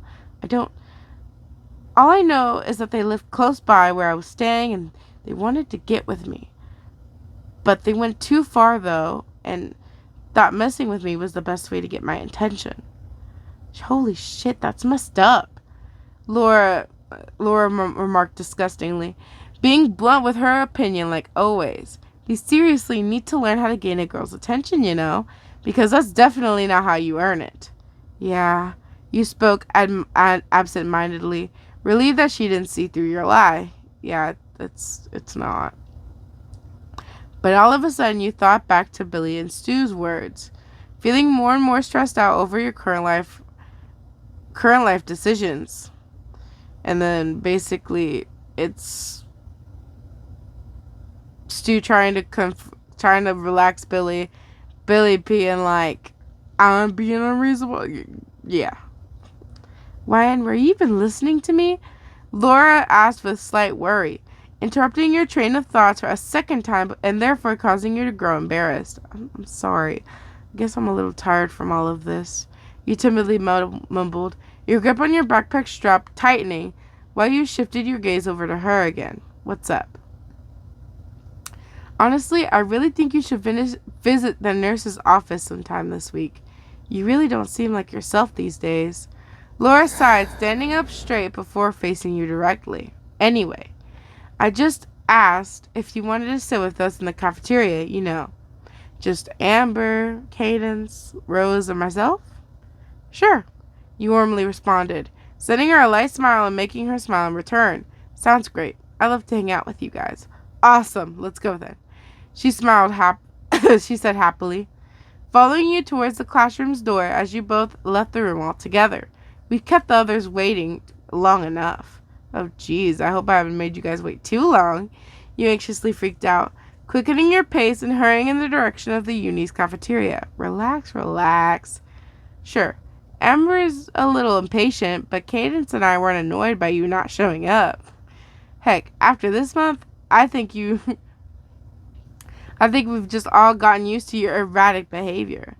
All I know is that they lived close by where I was staying and they wanted to get with me. But they went too far, though, and thought messing with me was the best way to get my attention. Holy shit, that's messed up, Laura remarked disgustingly, being blunt with her opinion like always. You seriously need to learn how to gain a girl's attention, because that's definitely not how you earn it. Yeah, you spoke absent-mindedly, relieved that she didn't see through your lie. Yeah, it's not. But all of a sudden, you thought back to Billy and Stu's words, feeling more and more stressed out over your current life decisions. And then basically, it's Stu trying to relax Billy being like, I'm being unreasonable. Yeah. Wyan, were you even listening to me? Laura asked with slight worry, interrupting your train of thoughts for a second time and therefore causing you to grow embarrassed. I'm sorry. I guess I'm a little tired from all of this. You timidly mumbled, your grip on your backpack strap tightening while you shifted your gaze over to her again. What's up? Honestly, I really think you should visit the nurse's office sometime this week. You really don't seem like yourself these days. Laura sighed, standing up straight before facing you directly. Anyway, I just asked if you wanted to sit with us in the cafeteria, Just Amber, Cadence, Rose, and myself? Sure, you warmly responded, sending her a light smile and making her smile in return. Sounds great. I love to hang out with you guys. Awesome. Let's go then. She smiled she said happily, following you towards the classroom's door as you both left the room altogether. We've kept the others waiting long enough. Oh geez, I hope I haven't made you guys wait too long. You anxiously freaked out, quickening your pace and hurrying in the direction of the uni's cafeteria. Relax, relax. Sure, Amber is a little impatient, but Cadence and I weren't annoyed by you not showing up. Heck, after this month, I think we've just all gotten used to your erratic behavior,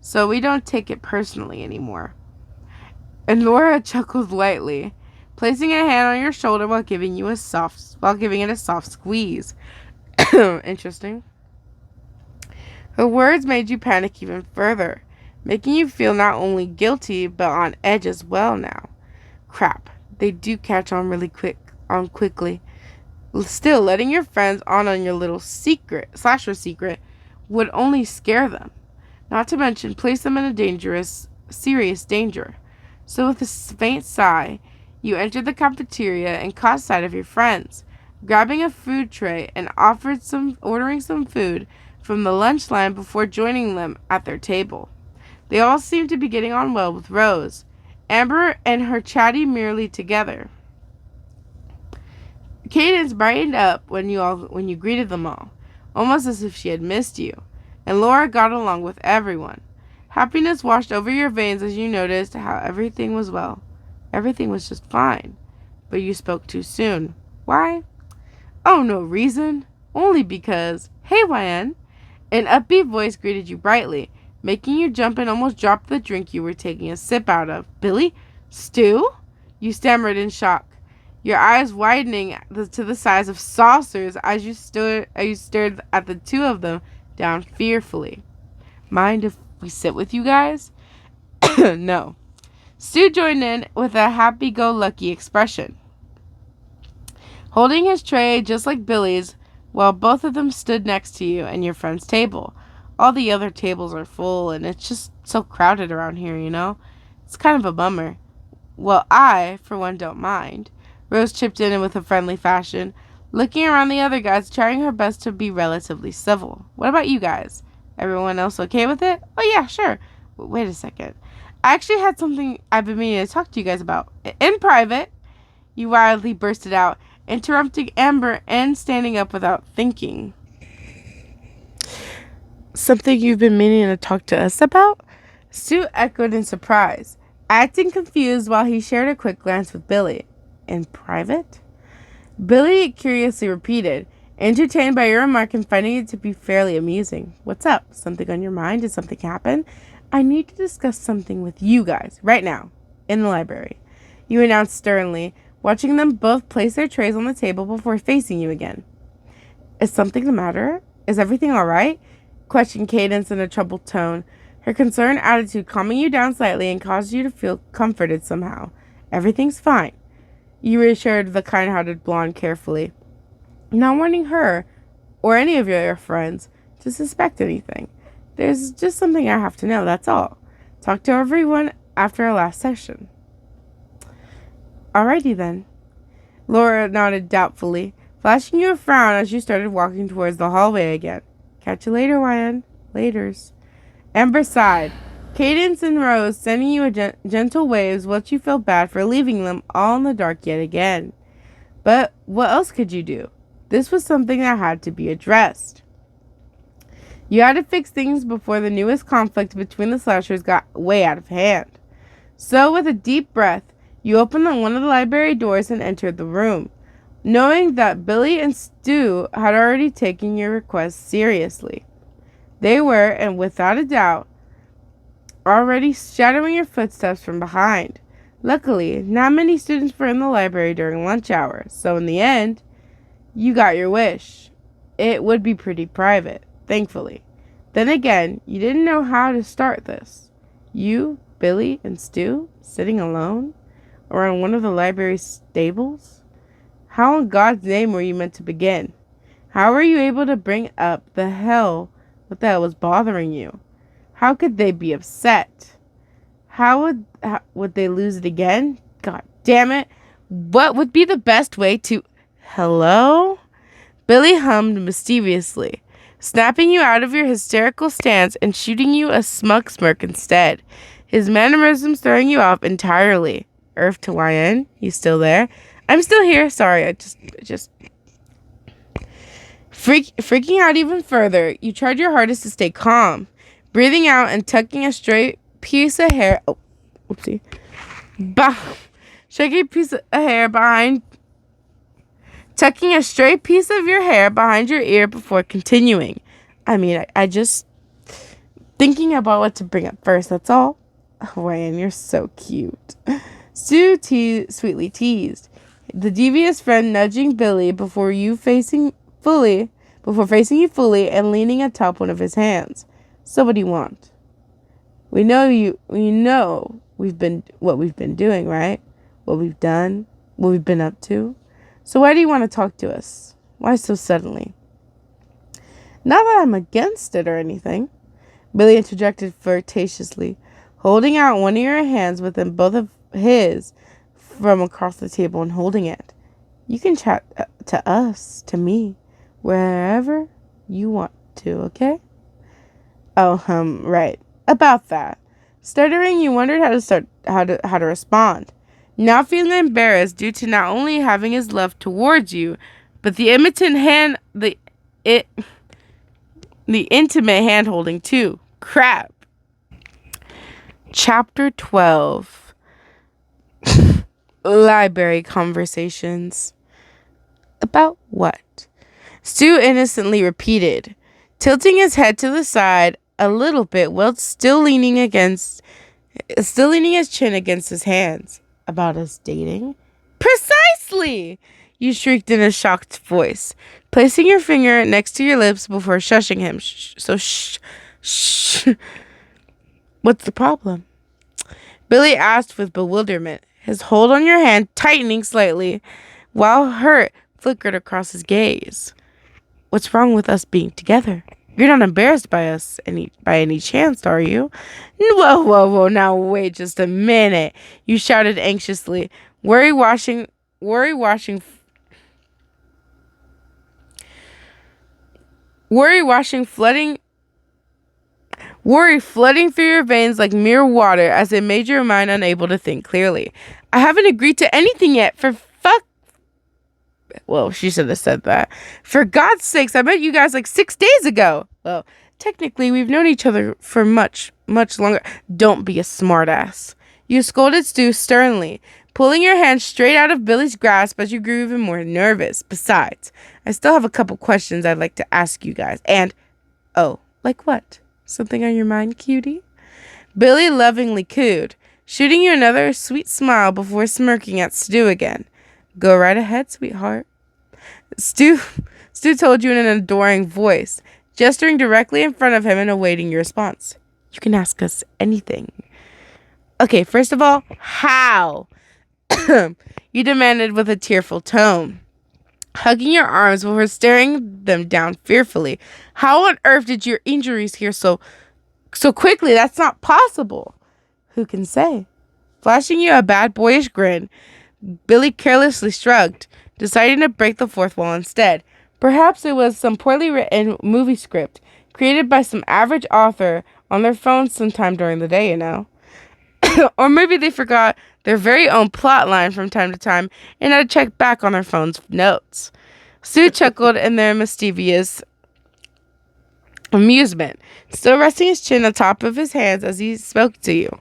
so we don't take it personally anymore. And Laura chuckled lightly, placing a hand on your shoulder while giving it a soft squeeze. Interesting. Her words made you panic even further, making you feel not only guilty but on edge as well now. Crap, they do catch on quickly. Still, letting your friends on your little slasher secret would only scare them, not to mention place them in serious danger. So with a faint sigh, you entered the cafeteria and caught sight of your friends, grabbing a food tray and ordering some food from the lunch line before joining them at their table. They all seemed to be getting on well with Rose, Amber and her chatty merrily together. Cadence brightened up when you greeted them all, almost as if she had missed you, and Laura got along with everyone. Happiness washed over your veins as you noticed how everything was well. Everything was just fine, but you spoke too soon. Why? Oh, no reason. Only because, hey, YN, an upbeat voice greeted you brightly, making you jump and almost drop the drink you were taking a sip out of. Billy? Stu? You stammered in shock, your eyes widening to the size of saucers as you stared at the two of them down fearfully. Mind if we sit with you guys? No. Stu joined in with a happy-go-lucky expression, holding his tray just like Billy's, while both of them stood next to you and your friend's table. All the other tables are full, and it's just so crowded around here, It's kind of a bummer. Well, I, for one, don't mind. Rose chipped in with a friendly fashion, looking around the other guys, trying her best to be relatively civil. What about you guys? Everyone else okay with it? Oh, yeah, sure. Wait a second. I actually had something I've been meaning to talk to you guys about. In private, you wildly bursted out, interrupting Amber and standing up without thinking. Something you've been meaning to talk to us about? Stu echoed in surprise, acting confused while he shared a quick glance with Billy. In private? Billy curiously repeated, entertained by your remark and finding it to be fairly amusing. What's up? Something on your mind? Did something happen? I need to discuss something with you guys, right now, in the library, you announced sternly, watching them both place their trays on the table before facing you again. Is something the matter? Is everything all right? Questioned Cadence in a troubled tone, her concerned attitude calming you down slightly and caused you to feel comforted somehow. Everything's fine, you reassured the kind-hearted blonde carefully, not wanting her or any of your friends to suspect anything. There's just something I have to know, that's all. Talk to everyone after our last session. Alrighty then. Laura nodded doubtfully, flashing you a frown as you started walking towards the hallway again. Catch you later, YN. Laters. Amber sighed, Cadence and Rose sending you gentle waves while you felt bad for leaving them all in the dark yet again. But what else could you do? This was something that had to be addressed. You had to fix things before the newest conflict between the slashers got way out of hand. So with a deep breath, you opened one of the library doors and entered the room, knowing that Billy and Stu had already taken your request seriously. They were, and without a doubt, already shadowing your footsteps from behind. Luckily, not many students were in the library during lunch hour, so in the end, you got your wish. it would be pretty private, thankfully. Then again, you didn't know how to start this. You, Billy, and Stu, sitting alone around one of the library's stables? How in God's name were you meant to begin? How were you able to bring up what the hell was bothering you? How could they be upset? How would they lose it again? God damn it. What would be the best way to... Hello? Billy hummed mischievously, snapping you out of your hysterical stance and shooting you a smug smirk instead. His mannerisms throwing you off entirely. Irv to YN, you still there? I'm still here. Sorry, I just... Freaking out even further, you tried your hardest to stay calm, breathing out and tucking a straight piece of hair... Oh, whoopsie. Shaking a piece of hair behind... Tucking a straight piece of your hair behind your ear before continuing. I mean, I just... Thinking about what to bring up first, that's all. Oh, Ryan, you're so cute. Stu sweetly teased, the devious friend nudging Billy before facing you fully and leaning atop one of his hands. So what do you want? We know we've been doing, right? What we've done, what we've been up to. So why do you want to talk to us? Why so suddenly? Not that I'm against it or anything, Billy interjected flirtatiously, holding out one of your hands within both of his from across the table and holding it. You can chat to me, wherever you want to, okay? Oh, right. About that. Stuttering, you wondered how to respond. Now feeling embarrassed due to not only having his love towards you, but the intimate hand holding too. Crap. Chapter 12. Library conversations. About what? Stu innocently repeated, tilting his head to the side a little bit while still leaning his chin against his hands. About us dating? Precisely! You shrieked in a shocked voice, placing your finger next to your lips before shushing him. Shh. What's the problem? Billy asked with bewilderment, his hold on your hand tightening slightly, while hurt flickered across his gaze. What's wrong with us being together? You're not embarrassed by us by any chance, are you? Whoa, now wait just a minute, you shouted anxiously, worry flooding through your veins like mere water as it made your mind unable to think clearly. I haven't agreed to anything yet, Well, she should have said that. For God's sakes, I met you guys like 6 days ago. Well, technically, we've known each other for much, much longer. Don't be a smartass. You scolded Stu sternly, pulling your hand straight out of Billy's grasp as you grew even more nervous. Besides, I still have a couple questions I'd like to ask you guys. And, oh, like what? Something on your mind, cutie? Billy lovingly cooed, shooting you another sweet smile before smirking at Stu again. Go right ahead, sweetheart. Stu told you in an adoring voice, gesturing directly in front of him and awaiting your response. You can ask us anything. Okay, first of all, how? You demanded with a tearful tone, hugging your arms before staring them down fearfully. How on earth did your injuries heal so quickly? That's not possible. Who can say? Flashing you a bad boyish grin, Billy carelessly shrugged, deciding to break the fourth wall instead. Perhaps it was some poorly written movie script created by some average author on their phone sometime during the day, Or maybe they forgot their very own plot line from time to time and had to check back on their phone's notes. Stu chuckled in their mischievous amusement, still resting his chin atop of his hands as he spoke to you.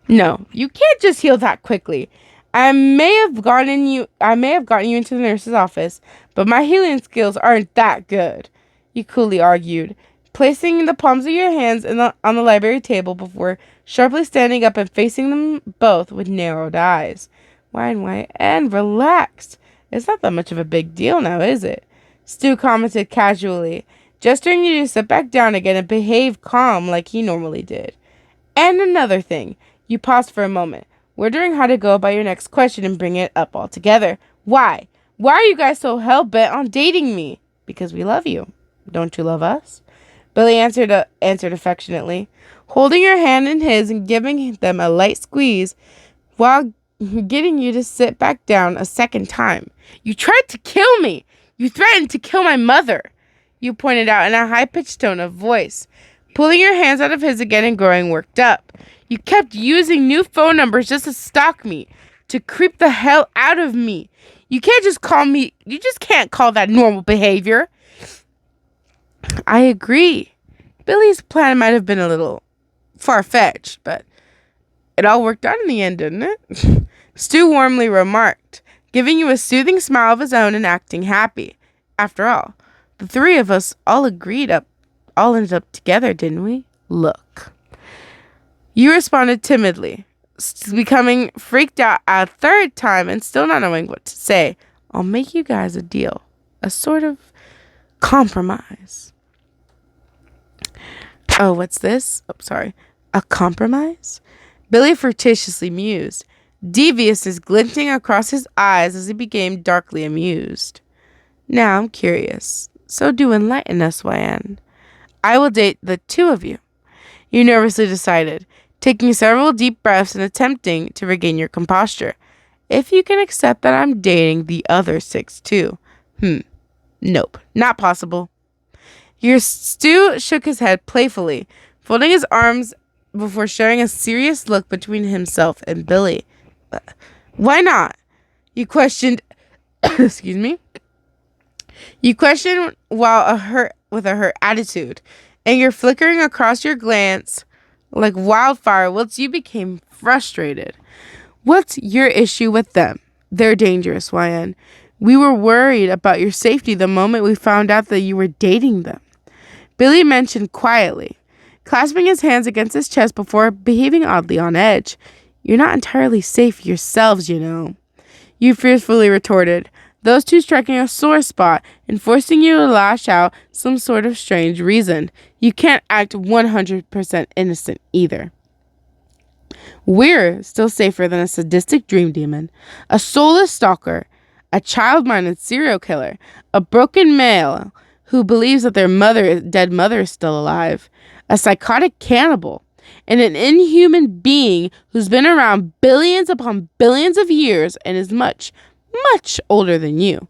No, you can't just heal that quickly. I may have gotten you into the nurse's office, but my healing skills aren't that good, you coolly argued, placing the palms of your hands on the library table before sharply standing up and facing them both with narrowed eyes. Wide and relaxed. It's not that much of a big deal now, is it? Stu commented casually, gesturing you to sit back down again and behave calm like he normally did. And another thing, you paused for a moment, wondering how to go about your next question and bring it up all together. Why? Why are you guys so hell-bent on dating me? Because we love you. Don't you love us? Billy answered affectionately, holding your hand in his and giving them a light squeeze while getting you to sit back down a second time. You tried to kill me. You threatened to kill my mother, you pointed out in a high-pitched tone of voice, pulling your hands out of his again and growing worked up. You kept using new phone numbers just to stalk me, to creep the hell out of me. You just can't call that normal behavior. I agree. Billy's plan might have been a little far-fetched, but it all worked out in the end, didn't it? Stu warmly remarked, giving you a soothing smile of his own and acting happy. After all, the three of us all ended up together, didn't we? Look. You responded timidly, becoming freaked out a third time and still not knowing what to say. I'll make you guys a deal. A sort of compromise. Oh, what's this? Oh, sorry. A compromise? Billy flirtatiously mused, deviousness glinting across his eyes as he became darkly amused. Now I'm curious, so do enlighten us, YN. I will date the two of you, you nervously decided, taking several deep breaths and attempting to regain your composure. If you can accept that I'm dating the other 6 too. Nope, not possible. Your Stu shook his head playfully, folding his arms before sharing a serious look between himself and Billy. Why not? You questioned. Excuse me. You questioned with a hurt attitude, and you're flickering across your glance like wildfire once you became frustrated. What's your issue with them? They're dangerous, YN. We were worried about your safety the moment we found out that you were dating them. Billy mentioned quietly, clasping his hands against his chest before behaving oddly on edge. You're not entirely safe yourselves, you know. You fearfully retorted, those two striking a sore spot and forcing you to lash out some sort of strange reason. You can't act 100% innocent either. We're still safer than a sadistic dream demon, a soulless stalker, a child-minded serial killer, a broken male who believes that their dead mother is still alive, a psychotic cannibal, and an inhuman being who's been around billions upon billions of years and is much, much older than you.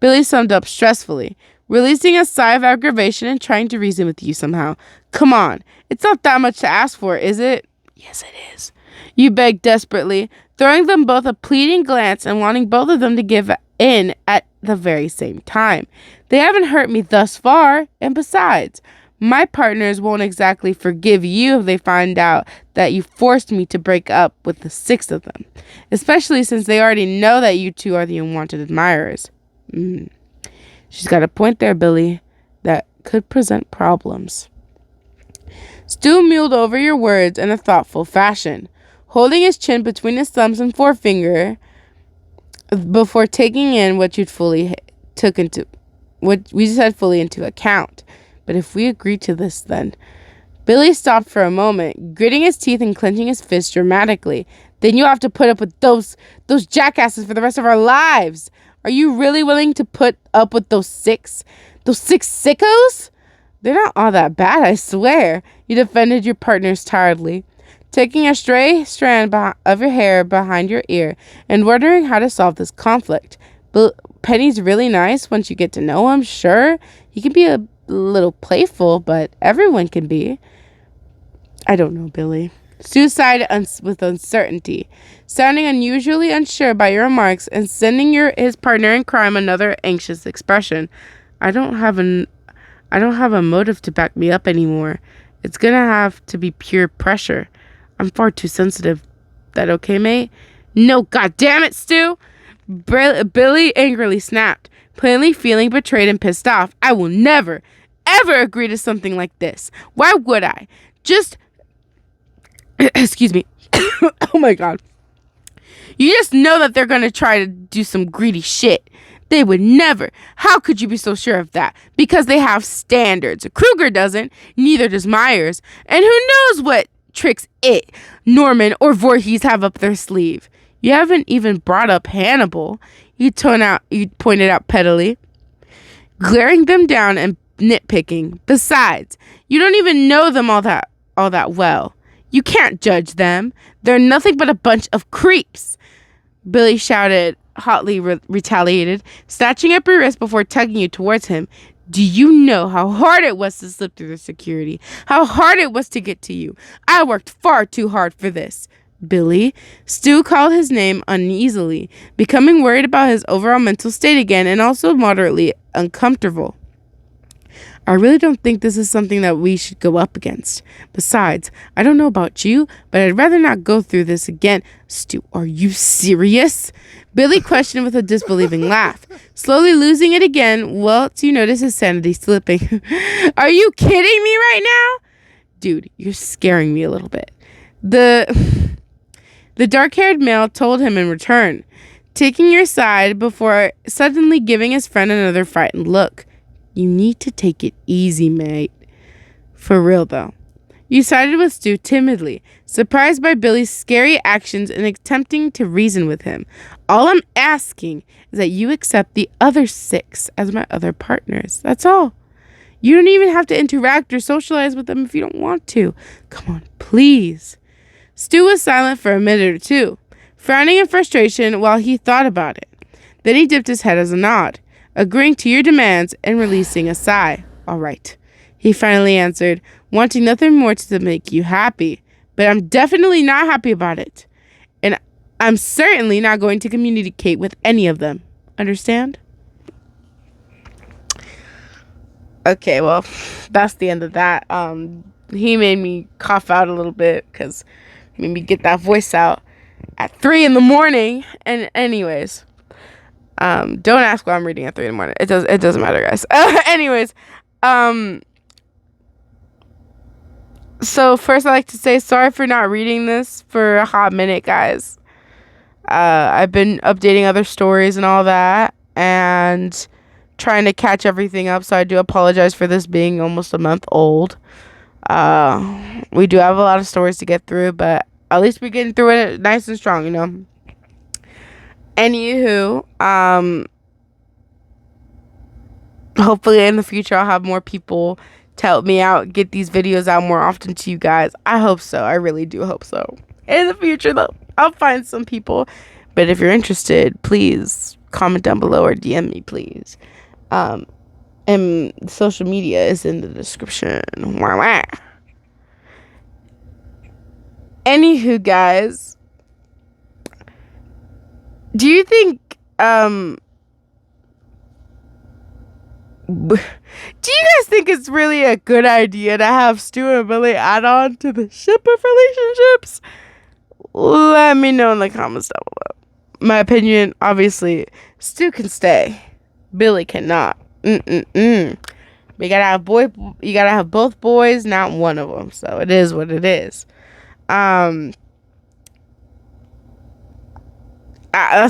Billy summed up stressfully, releasing a sigh of aggravation and trying to reason with you somehow. Come on, it's not that much to ask for, is it? Yes, it is. You begged desperately, throwing them both a pleading glance and wanting both of them to give in at the very same time. They haven't hurt me thus far, and besides, my partners won't exactly forgive you if they find out that you forced me to break up with the 6 of them, especially since they already know that you two are the unwanted admirers. She's got a point there, Billy. That could present problems. Stu muled over your words in a thoughtful fashion, holding his chin between his thumbs and forefinger before taking in what we said fully into account. But if we agree to this, then... Billy stopped for a moment, gritting his teeth and clenching his fists dramatically. Then you have to put up with those jackasses for the rest of our lives. Are you really willing to put up with those 6 sickos? They're not all that bad, I swear. You defended your partners tiredly, taking a stray strand of your hair behind your ear and wondering how to solve this conflict. Penny's really nice once you get to know him, sure. He can be a little playful, but everyone can be. I don't know, Billy. Stu sighed with uncertainty, sounding unusually unsure by your remarks and sending his partner in crime another anxious expression. I don't have a motive to back me up anymore. It's gonna have to be pure pressure. I'm far too sensitive. That okay, mate? No, goddammit, Stu! Billy angrily snapped, plainly feeling betrayed and pissed off. I will never, ever agree to something like this. Why would I? Just... Excuse me. Oh my god. You just know that they're gonna try to do some greedy shit. They would never. How could you be so sure of that? Because they have standards. Kruger doesn't. Neither does Myers. And who knows what tricks Norman or Voorhees have up their sleeve. You haven't even brought up Hannibal, he pointed out pettily, glaring them down and nitpicking. Besides, you don't even know them all that well. You can't judge them. They're nothing but a bunch of creeps. Billy shouted, hotly retaliated, snatching up your wrist before tugging you towards him. Do you know how hard it was to slip through the security? How hard it was to get to you? I worked far too hard for this. Billy. Stu called his name uneasily, becoming worried about his overall mental state again and also moderately uncomfortable. I really don't think this is something that we should go up against. Besides, I don't know about you, but I'd rather not go through this again. Stu, are you serious? Billy questioned with a disbelieving laugh, slowly losing it again once you notice his sanity slipping. Are you kidding me right now? Dude, you're scaring me a little bit. The dark-haired male told him in return, taking your side before suddenly giving his friend another frightened look. You need to take it easy, mate. For real, though. You sided with Stu timidly, surprised by Billy's scary actions and attempting to reason with him. All I'm asking is that you accept the other 6 as my other partners. That's all. You don't even have to interact or socialize with them if you don't want to. Come on, please. Stu was silent for a minute or two, frowning in frustration while he thought about it. Then he dipped his head as a nod, agreeing to your demands and releasing a sigh. All right, he finally answered, wanting nothing more to make you happy. But I'm definitely not happy about it. And I'm certainly not going to communicate with any of them. Understand? Okay, well, that's the end of that. He made me cough out a little bit because he made me get that voice out at 3 a.m. And anyways, don't ask why I'm reading at 3 a.m. It doesn't matter, guys. Anyways, so first I'd like to say sorry for not reading this for a hot minute, guys. I've been updating other stories and all that and trying to catch everything up, so I do apologize for this being almost a month old. We do have a lot of stories to get through, but at least we're getting through it nice and strong, you know. Anywho, hopefully in the future I'll have more people to help me out, get these videos out more often to you guys. I hope so. I really do hope so. In the future, though, I'll find some people. But if you're interested, please comment down below or DM me, please. And social media is in the description. Anywho, guys, do you think do you guys think it's really a good idea to have Stu and Billy add on to the ship of relationships? Let me know in the comments down below. My opinion, obviously, Stu can stay. Billy cannot. You gotta have both boys, not one of them. So it is what it is. That's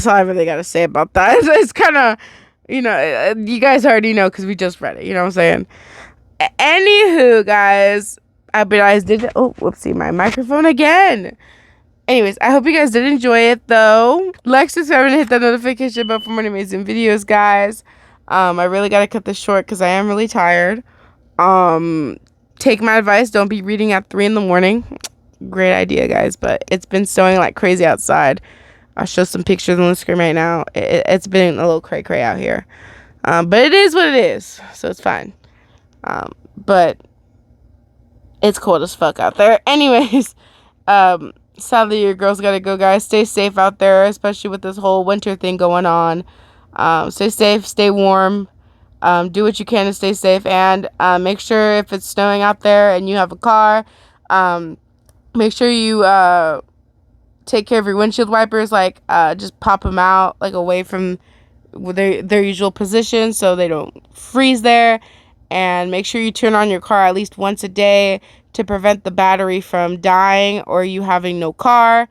all I really gotta say about that. It's kind of, you know, you guys already know because we just read it. You know what I'm saying? Anywho, guys, I hope you guys did. Oh, whoopsie, my microphone again. Anyways, I hope you guys did enjoy it, though. Like, subscribe, and hit that notification bell for more amazing videos, guys. I really gotta cut this short because I am really tired. Take my advice. Don't be reading at 3 a.m. Great idea, guys, but it's been snowing like crazy outside. I'll show some pictures on the screen right now. It's been a little cray-cray out here. But it is what it is, so it's fine. But it's cold as fuck out there. Anyways, sadly, your girls gotta go, guys. Stay safe out there, especially with this whole winter thing going on. Stay safe, stay warm. Do what you can to stay safe. And make sure if it's snowing out there and you have a car, make sure you take care of your windshield wipers, like just pop them out like away from their usual position so they don't freeze there, and make sure you turn on your car at least once a day to prevent the battery from dying or you having no car.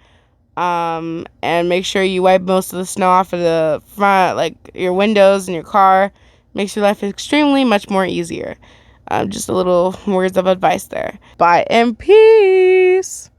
And make sure you wipe most of the snow off of the front, like your windows and your car. Makes your life extremely much more easier. Just a little words of advice there. Bye and peace.